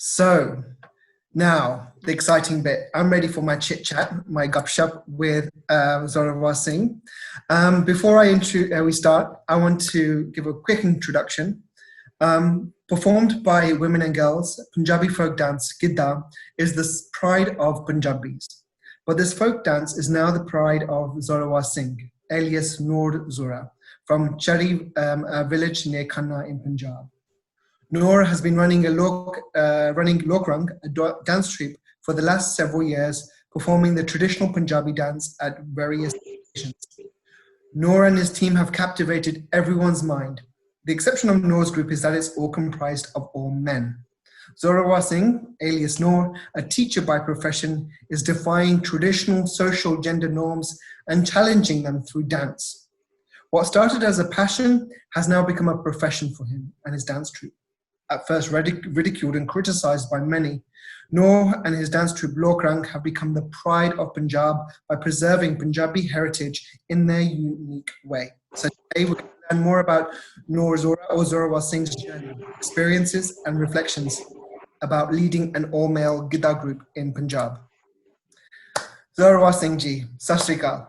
So now the exciting bit. I'm ready for my chit-chat, my Gup-shup with Zorawar Singh. Before we start, I want to give a quick introduction. Performed by women and girls, Punjabi folk dance Gidda is the pride of Punjabis. But this folk dance is now the pride of Zorawar Singh, alias Noor Zora, from Chari village near Khanna in Punjab. Noor has been running Lok Rang, a dance troupe, for the last several years, performing the traditional Punjabi dance at various occasions. Noor and his team have captivated everyone's mind. The exception of Noor's group is that it's all comprised of all men. Zorawar Singh, alias Noor, a teacher by profession, is defying traditional social gender norms and challenging them through dance. What started as a passion has now become a profession for him and his dance troupe. At first ridiculed and criticized by many, Noor and his dance troupe Lok Rang have become the pride of Punjab by preserving Punjabi heritage in their unique way. So today we're going to learn more about Noor Zora or Zorawar Singh's journey, experiences and reflections about leading an all-male Gidda group in Punjab. Zorawar Singh ji, Sat Sri Akal.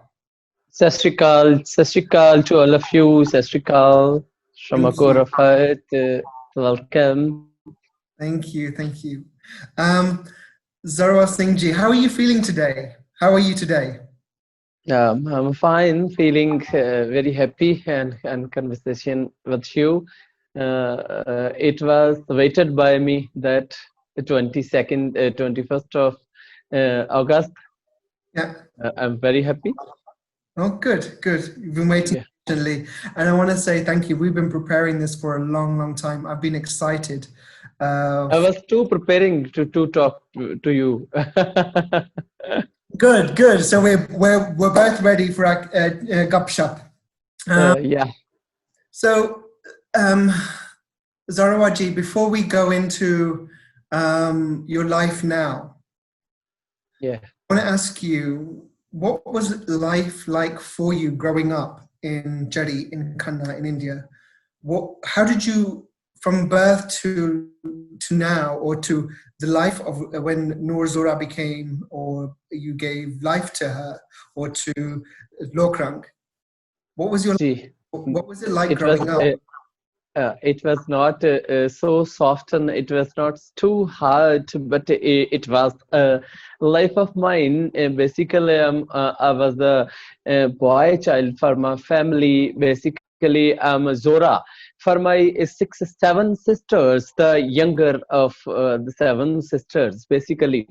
Sat Sri Akal to all of you. Sat Sri Akal, Shamakor Rafat. Welcome. Thank you. Zorawar Singh ji, how are you feeling today? How are you today? I'm fine, feeling very happy and conversation with you. It was waited by me that 21st of August. Yeah. I'm very happy. Oh, good. You've been waiting patiently. And I want to say thank you. We've been preparing this for a long time. I've been excited. I was too preparing to talk to you. Good. So we're both ready for our Gup-shup. Yeah. So, Zorawar ji, before we go into your life now, I want to ask you, what was life like for you growing up in Chari, in Khanna, in India? How did you, from birth to now, or to the life of when Noor Zora became, or you gave life to her, or to Lok Rang, what was it like growing up? It was not so soft and it was not too hard, but it was a life of mine. Basically, I was a boy child for my family. Basically, I'm Zora. For my 7 sisters, the younger of the 7 sisters, basically.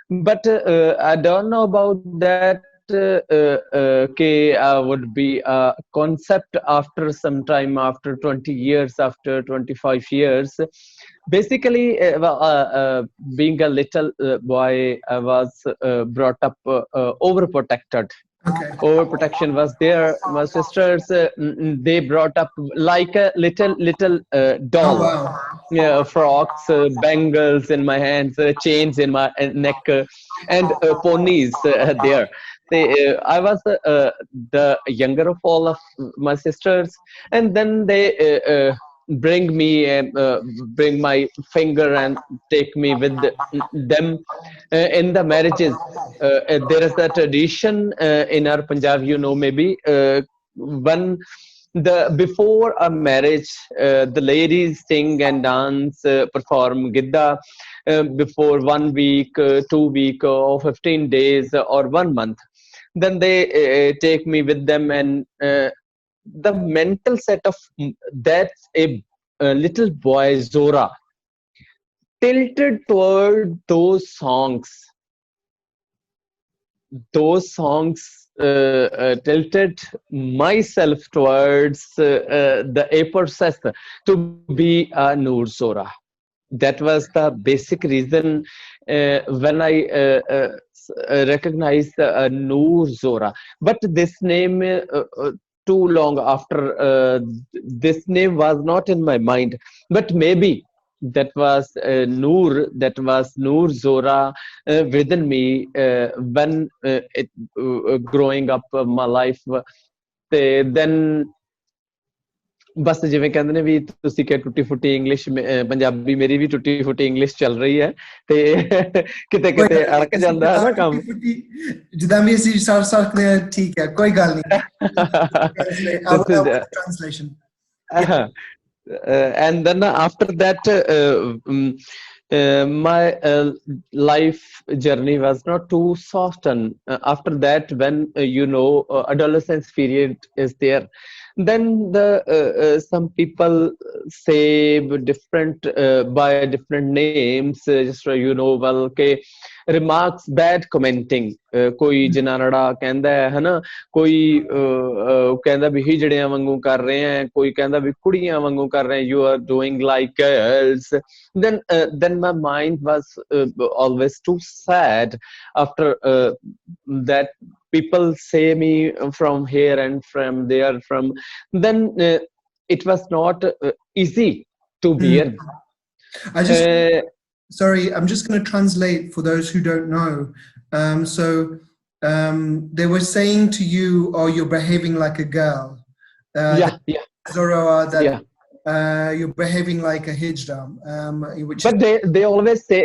But I don't know about that. Would be a concept after some time, after 20 years, after 25 years. Basically, being a little boy, I was brought up overprotected. Okay. Overprotection was there. My sisters, they brought up like a little doll. Oh, wow. Frocks, bangles in my hands, chains in my neck, and ponies there. I was the younger of all of my sisters, and then they bring my finger and take me with them in the marriages. There is a tradition in our Punjab, maybe before a marriage, the ladies sing and dance, perform Gidda before 1 week, 2 week, or 15 days, or 1 month. Then they take me with them, and the mental set of that's a little boy Zora tilted toward those songs. Those songs tilted myself towards the process to be a Noor Zora. That was the basic reason when I recognized Noor Zora. But this name, too long after, this name was not in my mind. But maybe that was Noor Zora within me when growing up my life. Then ਬਸ ਜਿਵੇਂ ਕਹਿੰਦੇ ਨੇ ਵੀ ਤੁਸੀਂ ਕਿ ਟੁੱਟੀ ਫੁੱਟੀ English Punjabi ਮੇਰੀ ਵੀ ਟੁੱਟੀ ਫੁੱਟੀ English ਚੱਲ ਰਹੀ ਹੈ ਤੇ ਕਿਤੇ ਕੋਈ ਕਿਤੇ ਗੱਲ ਨਹੀਂ, ਅੜਕ ਅਸੀਂ ਜਾਂਦਾ ਹੈ ਨਾ ਕੰਮ ਜਿੱਦਾਂ ਵੀ ਅਸੀਂ ਸਾਰ ਸਕਦੇ ਹਾਂ, ਠੀਕ ਹੈ, ਕੋਈ ਗੱਲ ਨਹੀਂ। I will help with the translation. Yeah. And then after that my life journey was not too soften. After that, when adolescence period is there, then some people say different by different names, just well ke remarks, bad commenting, ਕੋਈ ਜਨਾਨੜਾ ਕਹਿੰਦਾ ਹੈ ਨਾ, ਕੋਈ ਕਹਿੰਦਾ ਵੀ ਹਿਜੜਿਆਂ ਵਾਂਗੂ ਕਰ ਰਹੇ ਹੈ, ਕੋਈ ਕਹਿੰਦਾ ਵੀ ਕੁੜੀਆਂ ਵਾਂਗੂ ਕਰ ਰਹੇ, you are doing like girls. Then my mind was always too sad after that people say me from here and from there, from then it was not easy to bear. Sorry, I'm just going to translate for those who don't know. They were saying to you, "Oh, you're behaving like a girl." Yeah. Zora, you're behaving like a hijra. But they always say,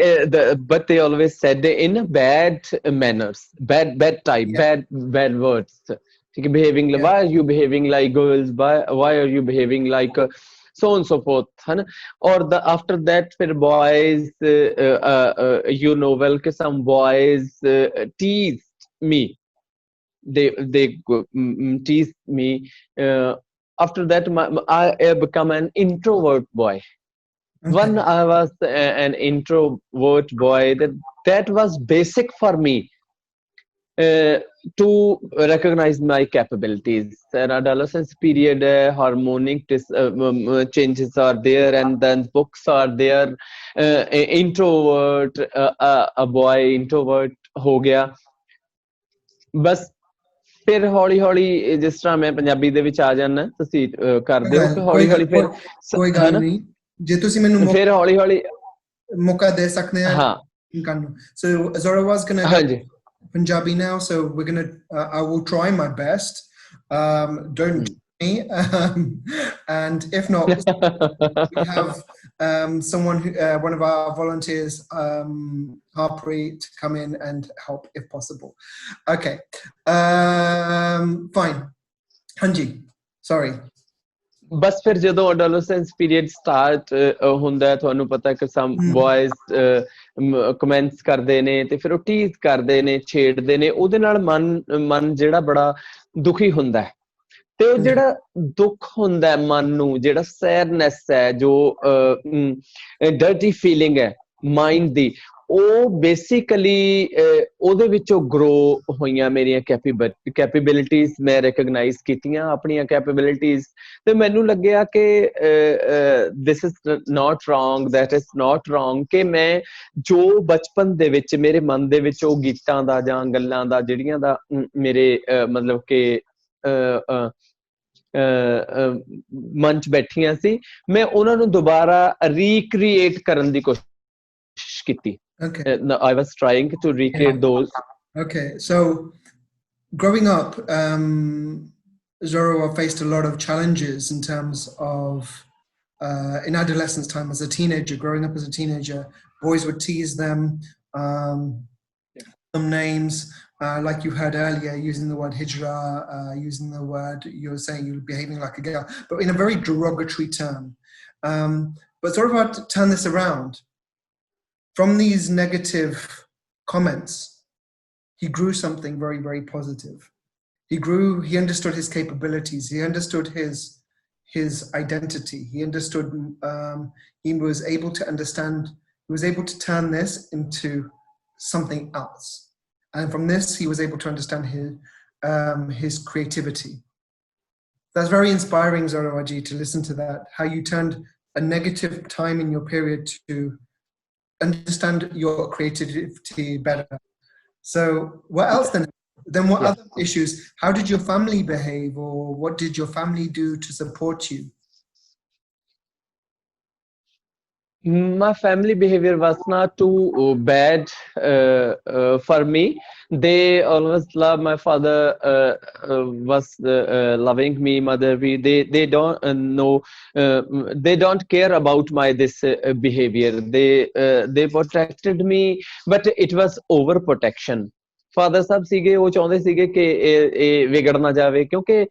but they always said in bad manners, bad type, bad words. Behaving. Why are you behaving like girls? Why are you behaving like? So on so forth, or after that for boys, some boys teased me. They teased me. After that, I become an introvert boy. Okay. When I was an introvert boy, that was basic for me. To recognize my capabilities. An adolescence period, hormonic changes are there, and then books are there. Introvert, a boy introvert ho gaya. बस फिर हौली हौली जिस तरह मैं पंजाबी ਦੇ ਵਿੱਚ ਆ ਜਾਣਾ, ਤੁਸੀਂ ਕਰਦੇ ਹੋ ਕਿ ਹੌਲੀ ਹੌਲੀ ਫਿਰ ਕੋਈ ਗੱਲ ਨਹੀਂ, ਜੇ ਤੁਸੀਂ ਮੈਨੂੰ ਫਿਰ ਹੌਲੀ ਹੌਲੀ ਮੌਕਾ ਦੇ ਸਕਦੇ ਆ। ਹਾਂ, so Zora was going to go Punjabi now, so we're going to I will try my best. Don't me, and if not, we have someone who, one of our volunteers, Harpreet, to come in and help if possible. Okay, fine. Hanji, sorry. बस फिर ਜਦੋਂ adolescence period start ਹੁੰਦਾ, ਤੁਹਾਨੂੰ ਪਤਾ ਕਿ some boys comments ਕਰਦੇ ਨੇ ਤੇ ਫਿਰ ਉਹ tease ਕਰਦੇ ਨੇ, ਛੇੜਦੇ ਨੇ, ਉਹਦੇ ਨਾਲ ਮਨ ਜਿਹੜਾ ਬੜਾ ਦੁਖੀ ਹੁੰਦਾ ਹੈ। ਤੇ ਉਹ ਜਿਹੜਾ ਦੁੱਖ ਹੁੰਦਾ ਮਨ ਨੂੰ, ਜਿਹੜਾ ਸੈਡਨੈਸ ਹੈ, ਜੋ ਡਰਟੀ ਫੀਲਿੰਗ ਹੈ ਮਾਈਂਡ ਦੀ, ਉਹ ਬੇਸਿਕਲੀ ਉਹਦੇ ਵਿੱਚੋਂ ਗਰੋ ਹੋਈਆਂ ਮੇਰੀਆਂ ਕੈਪੇਬਿਲਿਟੀਜ਼। ਮੈਂ ਰਿਕਗਨਾਈਜ਼ ਕੀਤੀਆਂ ਆਪਣੀਆਂ ਕੈਪੇਬਿਲਿਟੀਜ਼, ਤੇ ਮੈਨੂੰ ਲੱਗਿਆ ਕਿ this is not wrong, that is not wrong, ਕਿ ਮੈਂ ਜੋ ਬਚਪਨ ਦੇ ਵਿੱਚ ਮੇਰੇ ਮਨ ਦੇ ਵਿੱਚ ਉਹ ਗੀਤਾਂ ਦਾ ਜਾਂ ਗੱਲਾਂ ਦਾ ਜਿਹੜੀਆਂ ਦਾ ਮੇਰੇ ਮਤਲਬ ਕਿ ਮਨ 'ਚ ਬੈਠੀਆਂ ਸੀ, ਮੈਂ ਉਹਨਾਂ ਨੂੰ ਦੁਬਾਰਾ ਰੀਕ੍ਰੀਏਟ ਕਰਨ ਦੀ ਕੋਸ਼ਿਸ਼ ਕੀਤੀ। Okay. I was trying to recreate those. Okay, so growing up, Zora faced a lot of challenges in terms of in adolescence time as a teenager. Growing up as a teenager, boys would tease them, some names, like you heard earlier, using the word hijra, using the word, you were saying you were behaving like a girl, but in a very derogatory term. But Zora turned this around. From these negative comments, he grew something very, very positive. He understood his capabilities. He understood his identity. He understood, he was able to understand, he was able to turn this into something else. And from this, he was able to understand his creativity. That's very inspiring, Zorawar-ji, to listen to that, how you turned a negative time in your period to understand your creativity better. So what else then? What other issues? How did your family behave, or what did your family do to support you? My family behavior was not too bad for me. They always love my father. Was loving me. Mother, they don't know. They don't care about my this behavior. They protected me, but it was overprotection. Father ਸਾਹਿਬ ਸੀਗੇ ਉਹ ਚਾਹੁੰਦੇ ਸੀਗੇ ਕਿ ਇਹ ਵਿਗੜ ਨਾ ਜਾਵੇ ਕਿਉਂਕਿ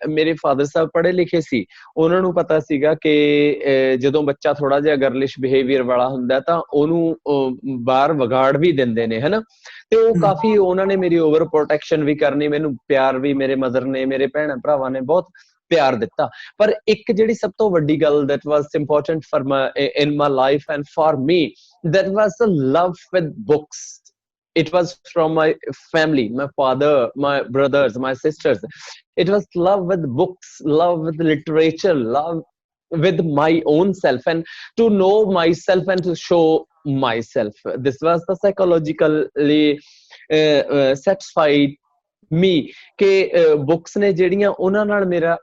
ਮੇਰੇ ਫਾਦਰ ਸਾਹਿਬ ਪੜ੍ਹੇ ਲਿਖੇ ਸੀ ਉਹਨਾਂ ਨੂੰ ਪਤਾ ਸੀਗਾ ਕਿ ਜਦੋਂ ਬੱਚਾ ਥੋੜਾ ਜਿਹਾ ਗਰਲਿਸ਼ ਬਿਹੇਵੀਅਰ ਵਾਲਾ ਹੁੰਦਾ ਤਾਂ ਉਹਨੂੰ ਬਾਹਰ ਵਿਗਾੜ ਵੀ ਦਿੰਦੇ ਨੇ ਹਨਾ ਤੇ ਉਹ ਕਾਫੀ ਉਹਨਾਂ ਨੇ ਮੇਰੀ ਓਵਰ ਪ੍ਰੋਟੈਕਸ਼ਨ ਵੀ ਕਰਨੀ ਮੈਨੂੰ ਪਿਆਰ ਵੀ ਮੇਰੇ ਮਦਰ ਨੇ ਮੇਰੇ ਭੈਣਾਂ ਭਰਾਵਾਂ ਨੇ ਬਹੁਤ ਪਿਆਰ ਦਿੱਤਾ ਪਰ ਇੱਕ ਜਿਹੜੀ ਸਭ ਤੋਂ ਵੱਡੀ ਗੱਲ that was important for my in my life and for me that was the love with books. It was from my family, my father, my brothers, my sisters. It was love with books, love with literature, love with my own self and to know myself and to show myself. This was the psychologically satisfied me ਕਿ books ਨੇ ਜਿਹੜੀਆਂ ਉਹਨਾਂ ਨਾਲ ਮੇਰਾ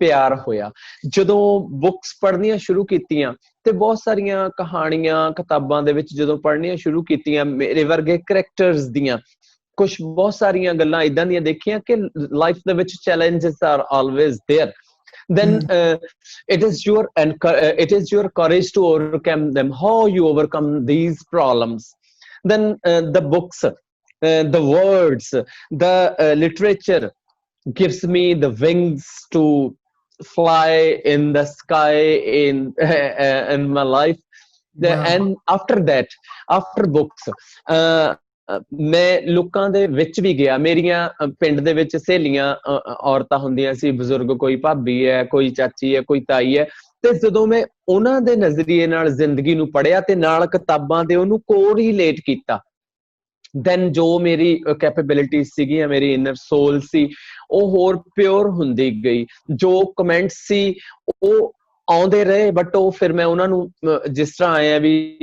ਪਿਆਰ ਹੋਇਆ ਜਦੋਂ books ਪੜ੍ਹਨੀਆਂ ਸ਼ੁਰੂ ਕੀਤੀਆਂ ਤੇ ਬਹੁਤ ਸਾਰੀਆਂ ਕਹਾਣੀਆਂ ਕਿਤਾਬਾਂ ਦੇ ਵਿੱਚ ਜਦੋਂ ਪੜ੍ਹਨੀਆਂ ਸ਼ੁਰੂ ਕੀਤੀਆਂ ਮੇਰੇ ਵਰਗੇ ਕਰੈਕਟਰਸ ਦੀਆਂ ਕੁਝ ਬਹੁਤ ਸਾਰੀਆਂ ਗੱਲਾਂ ਇਦਾਂ ਦੀਆਂ ਦੇਖੀਆਂ ਕਿ ਲਾਈਫ ਦੇ ਵਿੱਚ challenges are always there then it is your courage to overcome them how you overcome these problems then the books the words the literature gives me the wings to fly in the sky in my life and after that after books ਮੈਂ ਲੋਕਾਂ ਦੇ ਵਿੱਚ ਵੀ ਗਿਆ ਮੇਰੀਆਂ ਪਿੰਡ ਦੇ ਵਿੱਚ ਸਹੇਲੀਆਂ ਔਰਤਾਂ ਹੁੰਦੀਆਂ ਸੀ ਬਜ਼ੁਰਗ ਕੋਈ ਭਾਬੀ ਹੈ ਕੋਈ ਚਾਚੀ ਹੈ ਕੋਈ ਤਾਈ ਹੈ ਤੇ ਜਦੋਂ ਮੈਂ ਉਹਨਾਂ ਦੇ ਨਜ਼ਰੀਏ ਨਾਲ ਜ਼ਿੰਦਗੀ ਨੂੰ ਪੜ੍ਹਿਆ ਤੇ ਨਾਲ ਕਿਤਾਬਾਂ ਦੇ ਉਹਨੂੰ ਕੋਰਿਲੇਟ ਕੀਤਾ then ਜੋ ਮੇਰੀ ਕੈਪੇਬਿਲਿਟੀ ਸੀਗੀਆਂ ਮੇਰੀ ਇਨਰ ਸੋਲ ਸੀ ਉਹ ਹੋਰ ਪਿਓਰ ਹੁੰਦੀ ਗਈ ਜੋ ਕਮੈਂਟ ਸੀ ਉਹ ਆਉਂਦੇ ਰਹੇ ਬਟ ਉਹ ਫਿਰ ਮੈਂ ਉਹਨਾਂ ਨੂੰ ਜਿਸ ਤਰ੍ਹਾਂ ਆਇਆ ਵੀ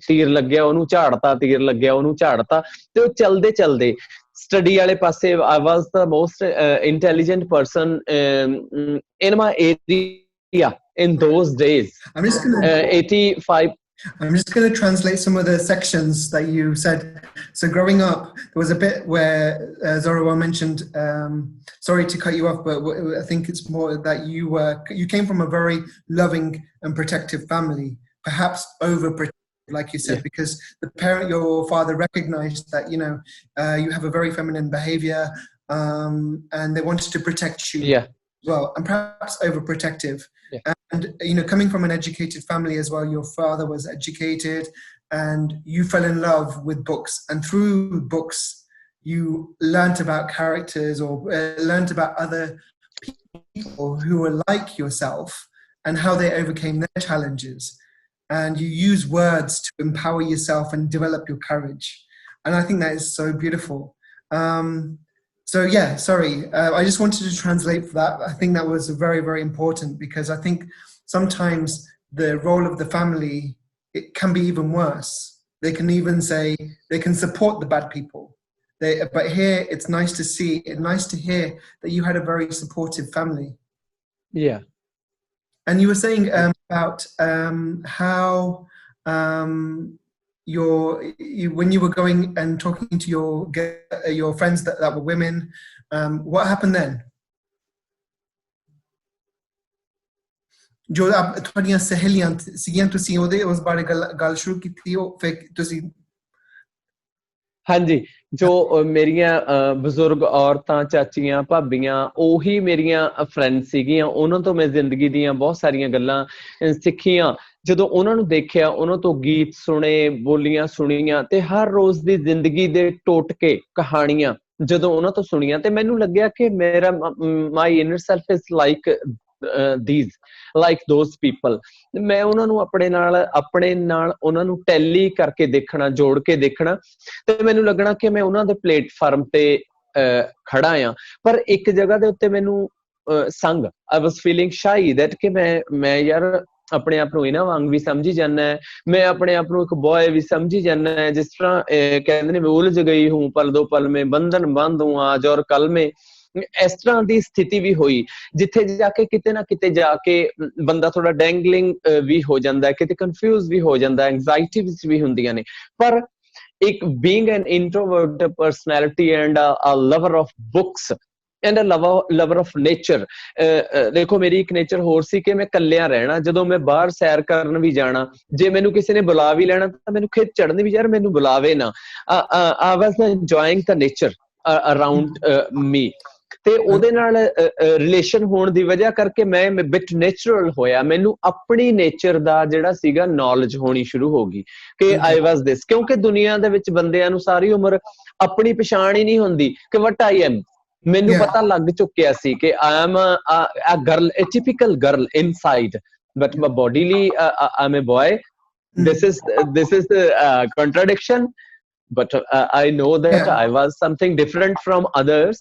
ਤੀਰ ਲੱਗਿਆ ਉਹਨੂੰ ਝਾੜਤਾ ਤੀਰ ਲੱਗਿਆ ਉਹਨੂੰ ਝਾੜਤਾ ਤੇ ਉਹ ਚਲਦੇ ਚਲਦੇ ਸਟੱਡੀ ਵਾਲੇ ਪਾਸੇ I was the most intelligent person in my area in those days. 85 I'm just going to translate some of the sections that you said. So growing up, there was a bit where Zorawar mentioned, sorry to cut you off, but I think it's more that you came from a very loving and protective family, perhaps overprotective, like you said, because your father recognized that, you have a very feminine behavior, and they wanted to protect you. Yeah. Well, and perhaps overprotective. Yeah. And coming from an educated family as well, your father was educated and you fell in love with books, and through books you learnt about characters or learnt about other people who were like yourself and how they overcame their challenges, and you use words to empower yourself and develop your courage, and I think that is so beautiful. So yeah, sorry, I just wanted to translate for that. I think that was very, very important because I think sometimes the role of the family, it can be even worse. They can even say, they can support the bad people. But here it's nice to see, nice to hear that you had a very supportive family. Yeah. And you were saying about how when you were going and talking to your friends that were women, what happened then? ਜੋ ਤੁਹਾਡੀਆਂ ਸਹੇਲੀਆਂ ਸੀਗੀਆਂ ਤੁਸੀਂ ਉਹਦੇ ਉਸ ਬਾਰੇ ਗੱਲ ਸ਼ੁਰੂ ਕੀਤੀ ਉਹ ਫਿਰ ਤੁਸੀਂ ਹਾਂਜੀ ਜੋ ਮੇਰੀਆਂ ਬਜ਼ੁਰਗ ਔਰਤਾਂ ਚਾਚੀਆਂ ਭਾਬੀਆਂ ਉਹੀ ਮੇਰੀਆਂ ਫਰੈਂਡ ਸੀਗੀਆਂ ਉਹਨਾਂ ਤੋਂ ਮੈਂ ਜ਼ਿੰਦਗੀ ਦੀਆਂ ਬਹੁਤ ਸਾਰੀਆਂ ਗੱਲਾਂ ਸਿੱਖੀਆਂ ਜਦੋਂ ਉਹਨਾਂ ਨੂੰ ਦੇਖਿਆ ਉਹਨਾਂ ਤੋਂ ਗੀਤ ਸੁਣੇ ਬੋਲੀਆਂ ਸੁਣੀਆਂ ਤੇ ਹਰ ਰੋਜ਼ ਦੀ ਜ਼ਿੰਦਗੀ ਦੇ ਟੋਟਕੇ ਕਹਾਣੀਆਂ ਜਦੋਂ ਉਹਨਾਂ ਤੋਂ ਸੁਣੀਆਂ ਤੇ ਮੈਨੂੰ ਲੱਗਿਆ ਕਿ ਮੇਰਾ my inner self is like those people ਮੈਂ ਉਹਨਾਂ ਨੂੰ ਆਪਣੇ ਨਾਲ ਉਹਨਾਂ ਨੂੰ ਟੈਲੀ ਕਰਕੇ ਦੇਖਣਾ ਜੋੜ ਕੇ ਦੇਖਣਾ ਤੇ ਮੈਨੂੰ ਲੱਗਣਾ ਕਿ ਮੈਂ ਉਹਨਾਂ ਦੇ ਪਲੇਟਫਾਰਮ ਤੇ ਖੜਾ ਆ ਪਰ ਇੱਕ ਜਗ੍ਹਾ ਦੇ ਉੱਤੇ ਮੈਨੂੰ ਸੰਗ I was feeling shy that ਕਿ ਮੈਂ ਯਾਰ ਆਪਣੇ ਆਪ ਨੂੰ ਇਹਨਾਂ ਵਾਂਗ ਵੀ ਸਮਝੀ ਜਾਂਦਾ ਮੈਂ ਆਪਣੇ ਆਪ ਨੂੰ ਇੱਕ ਬॉय ਵੀ ਸਮਝੀ ਜਾਂਦਾ ਜਿਸ ਤਰ੍ਹਾਂ ਕਹਿੰਦੇ ਨੇ ਮੈਂ ਉਲਝ ਗਈ ਹੂੰ ਪਲ ਦੋ ਪਲ में बंधन बांध हूँ आज और कल में ਇਸ ਤਰ੍ਹਾਂ ਦੀ ਸਥਿਤੀ ਵੀ ਹੋਈ ਜਿੱਥੇ ਜਾ ਕੇ ਕਿਤੇ ਨਾ ਕਿਤੇ ਜਾ ਕੇ ਬੰਦਾ ਥੋੜਾ ਡੈਂਗਲਿੰਗ ਵੀ ਹੋ ਜਾਂਦਾ, ਕਿਤੇ ਕਨਫਿਊਜ਼ ਵੀ ਹੋ ਜਾਂਦਾ, ਐਂਗਜ਼ਾਈਟੀ ਵੀ ਹੁੰਦੀਆਂ ਨੇ। ਪਰ ਇੱਕ being an introvert personality and a lover of books and a lover of nature, ਦੇਖੋ ਮੇਰੀ ਇੱਕ ਨੇਚਰ ਹੋਰ ਸੀ ਕਿ ਮੈਂ ਇਕੱਲਿਆਂ ਰਹਿਣਾ। ਜਦੋਂ ਮੈਂ ਬਾਹਰ ਸੈਰ ਕਰਨ ਵੀ ਜਾਣਾ, ਜੇ ਮੈਨੂੰ ਕਿਸੇ ਨੇ ਬੁਲਾ ਵੀ ਲੈਣਾ ਤਾਂ ਮੈਨੂੰ ਖਿੱਚ ਚੜ੍ਹਨੀ ਵੀ ਯਾਰ ਮੈਨੂੰ ਬੁਲਾਵੇ ਨਾ। I was enjoying the nature around me, ਤੇ ਉਹਦੇ ਨਾਲ ਰਿਲੇਸ਼ਨ ਹੋਣ ਦੀ ਵਜ੍ਹਾ ਕਰਕੇ ਮੈਂ ਬਿਟ ਨੇਚਰਲ ਹੋਇਆ। ਮੈਨੂੰ ਆਪਣੀ ਨੇਚਰ ਦਾ ਜਿਹੜਾ ਸੀਗਾ ਨੌਲੇਜ ਹੋਣੀ ਸ਼ੁਰੂ ਹੋ ਗਈ ਕਿ ਆਈ ਵਾਜ਼ ਦਿਸ, ਕਿਉਂਕਿ ਦੁਨੀਆ ਦੇ ਵਿੱਚ ਬੰਦਿਆਂ ਨੂੰ ਸਾਰੀ ਉਮਰ ਆਪਣੀ ਪਛਾਣ ਹੀ ਨਹੀਂ ਹੁੰਦੀ ਕਿ ਵਟ ਆਈ ਐਮ। ਮੈਨੂੰ ਪਤਾ ਲੱਗ ਚੁੱਕਿਆ ਸੀ ਕਿ I am a girl, a typical girl inside, but ਮੈਂ bodily I am a boy. this is the contradiction, but I know that I was something different from others.